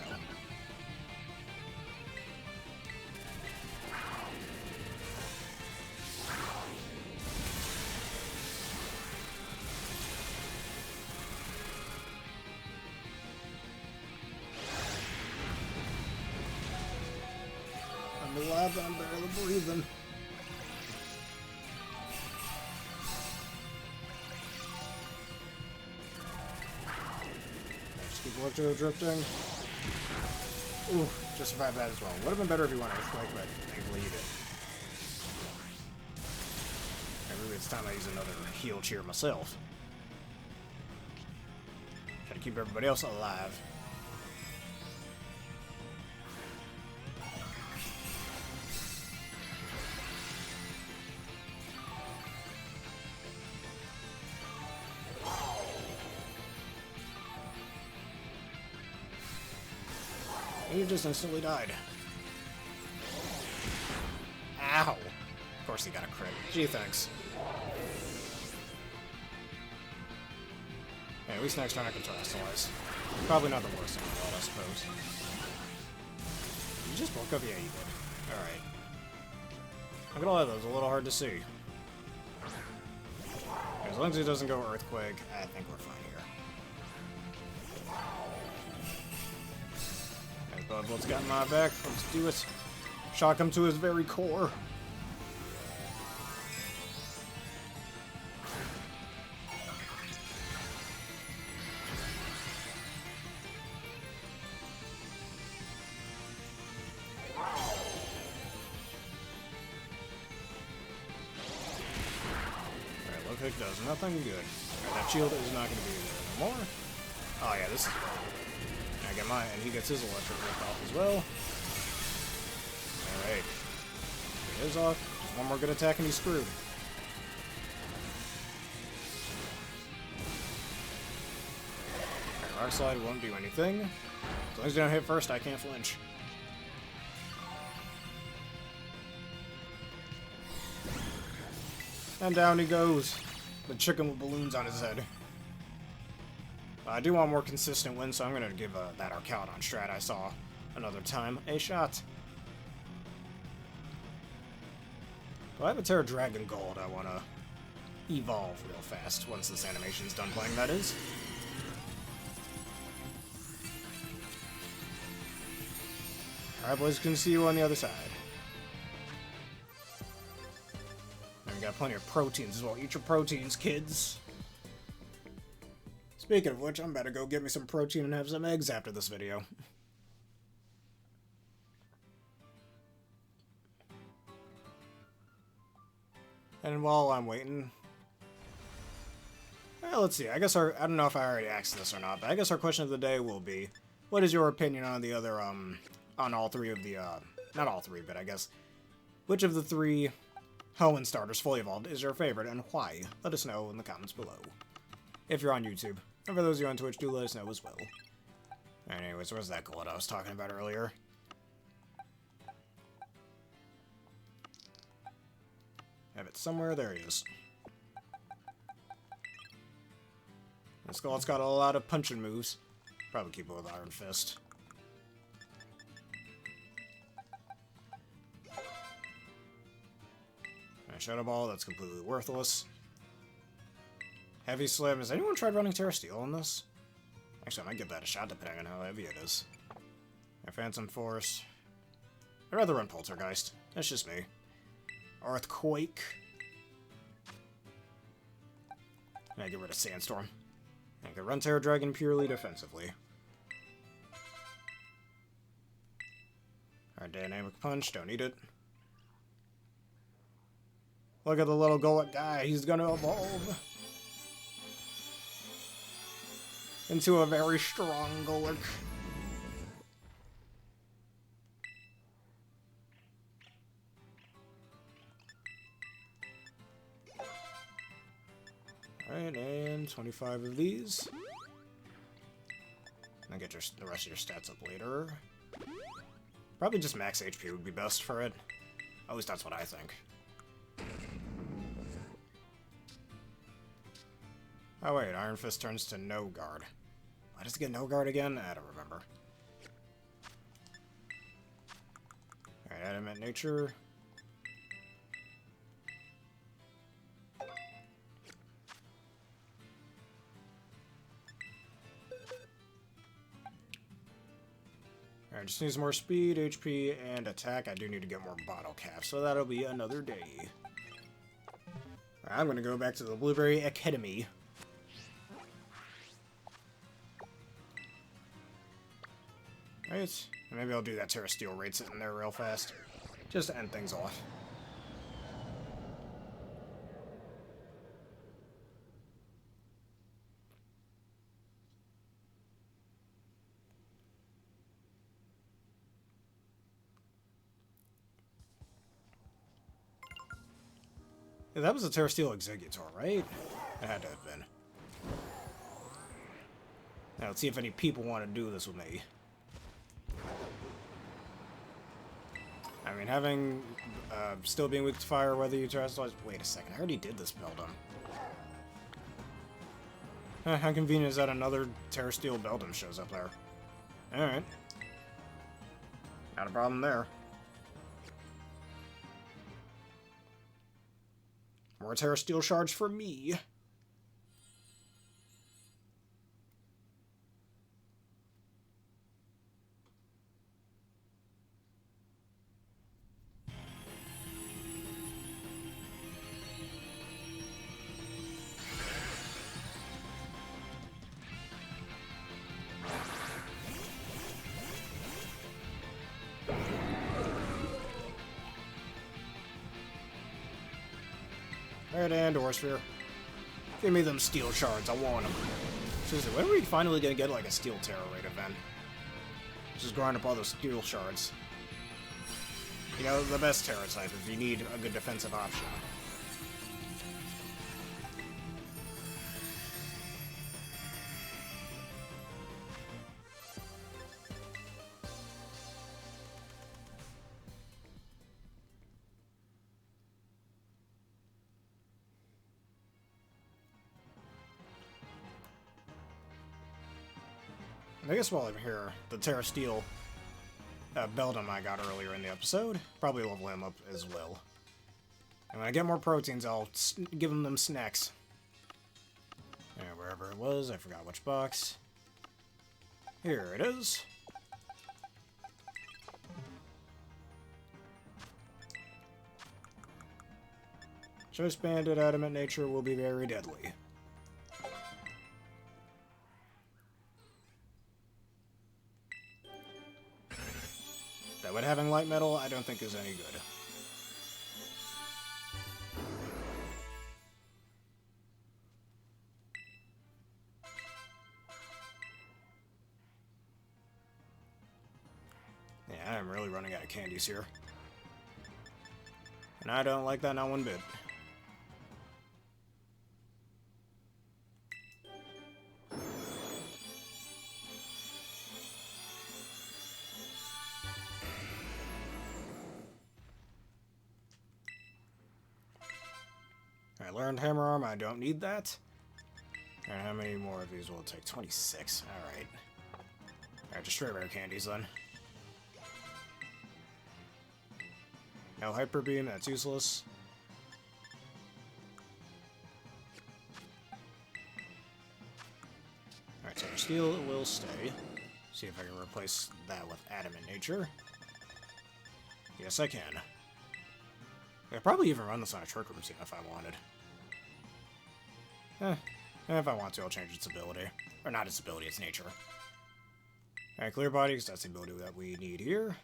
I'm alive, but I'm barely breathing. Electro drifting. Ooh, just survived that as well. Would have been better if you went Earthquake, but thankfully you did. Maybe it's time I use another heal cheer myself. Try to keep everybody else alive. You just instantly died. Ow! Of course he got a crit. Gee, thanks. Yeah, at least next turn I can terrestrialize. Probably not the worst in the world, I suppose. You just woke up? Yeah, you did. Alright. I'm gonna lie, that was a little hard to see. As long as it doesn't go Earthquake, I think we're fine here. Blood's got my back. Let's do it. Shock him to his very core. Alright, low kick does nothing good. Alright, that shield is not going to be there anymore. Oh yeah, this is good. I get mine, and he gets his electric ripped off as well. Alright. He is off. Just one more good attack and he's screwed. Alright, Rock Slide won't do anything. As long as you don't hit first, I can't flinch. And down he goes. The chicken with balloons on his head. I do want more consistent wins, so I'm going to give that Arcaludon strat I saw another time a shot. Well, I have a Tera Dragon Gold I want to evolve real fast once this animation's done playing, that is. Alright, boys, can see you on the other side. And we got plenty of proteins as well. Eat your proteins, kids. Speaking of which, I'm about to go get me some protein and have some eggs after this video. And while I'm waiting... Well, let's see. I guess I don't know if I already asked this or not, but I guess our question of the day will be, what is your opinion on the other, on all three of the, not all three, but I guess, which of the three Hoenn starters fully evolved is your favorite, and why? Let us know in the comments below. If you're on YouTube. And for those of you on Twitch, do let us know as well. Anyways, where's that gold I was talking about earlier? Have it somewhere. There he is. This gold's got a lot of punching moves. Probably keep it with Iron Fist. And Shadow Ball, that's completely worthless. Heavy Slam. Has anyone tried running Tera Steel on this? Actually, I might give that a shot depending on how heavy it is. And Phantom Force. I'd rather run Poltergeist. That's just me. Earthquake. And I get rid of Sandstorm. I can run Terra Dragon purely defensively. Alright, Dynamic Punch, don't need it. Look at the little Golem guy, he's gonna evolve into a very strong Golem. Alright, and 25 of these. And get the rest of your stats up later. Probably just max HP would be best for it. At least that's what I think. Oh wait, Iron Fist turns to no guard. Why does it get no guard again? I don't remember. Alright, Adamant Nature. Alright, just needs more speed, HP, and attack. I do need to get more bottle caps, so that'll be another day. Alright, I'm gonna go back to the Blueberry Academy. Right, maybe I'll do that Tera Steel Raid sitting there real fast, just to end things off. Yeah, that was a Tera Steel Executor, right? It had to have been. Now let's see if any people want to do this with me. I mean, having, still being weak to fire, whether you try to... Wait a second, I already did this Beldum. How convenient is that another Tera Steel Beldum shows up there? Alright. Not a problem there. More Tera Steel shards for me. Alright, and Orsphere. Give me them steel shards, I want them. Seriously, when are we finally gonna get like a steel Tera Raid event? Just grind up all those steel shards. You know, the best Tera type if you need a good defensive option. I guess while I'm here, the Tera Steel Beldum I got earlier in the episode, probably level him up as well. And when I get more proteins, I'll give them snacks. And wherever it was, I forgot which box. Here it is. Choice Banded Adamant Nature will be very deadly. That would having Light Metal, I don't think is any good. Yeah, I'm really running out of candies here. And I don't like that not one bit. I learned Hammer Arm, I don't need that. And how many more of these will it take? 26. Alright. Alright, just straight rare candies then. No Hyper Beam, that's useless. Alright, so Steel will stay. See if I can replace that with Adamant Nature. Yes, I can. I could probably even run this on a Trick Room Scene if I wanted. If I want to, I'll change its ability. Or not its ability, its nature. Alright, Clear Body, because that's the ability that we need here.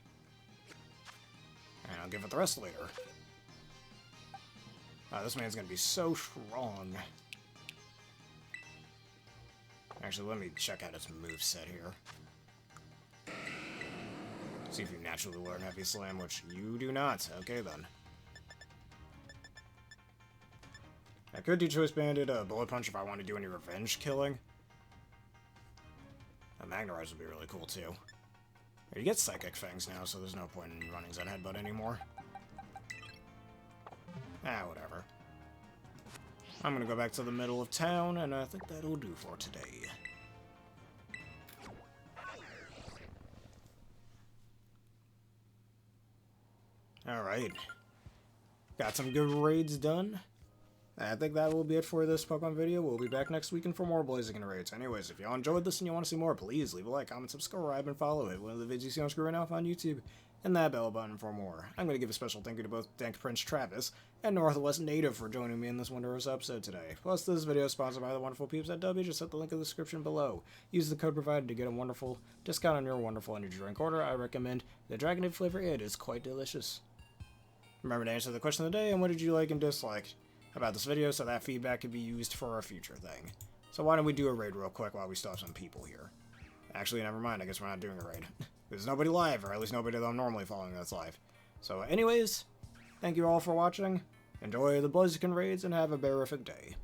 And I'll give it the rest later. This man's gonna be so strong. Actually, let me check out his moveset here. See if you naturally learn Heavy Slam, which you do not. Okay, then. I could do Choice Banded Bullet Punch if I want to do any revenge killing. A Magnarize would be really cool, too. You get Psychic Fangs now, so there's no point in running Zen Headbutt anymore. Whatever. I'm gonna go back to the middle of town, and I think that'll do for today. Alright. Got some good raids done. I think that will be it for this Pokemon video. We'll be back next weekend for more Blaziken raids. Anyways, if y'all enjoyed this and you want to see more, please leave a like, comment, subscribe, and follow it. One of the videos you see on screen right now on YouTube, and that bell button for more. I'm going to give a special thank you to both Dank Prince Travis and Northwest Native for joining me in this wondrous episode today. Plus, this video is sponsored by the wonderful peeps at W. Just hit the link in the description below. Use the code provided to get a wonderful discount on your wonderful energy drink order. I recommend the Dragonade flavor. It is quite delicious. Remember to answer the question of the day, and what did you like and dislike about this video, so that feedback could be used for a future thing. So why don't we do a raid real quick while we still have some people here. Actually, never mind, I guess we're not doing a raid. There's nobody live, or at least nobody that I'm normally following that's live. So anyways, thank you all for watching, enjoy the Blaziken raids, and have a berrific day.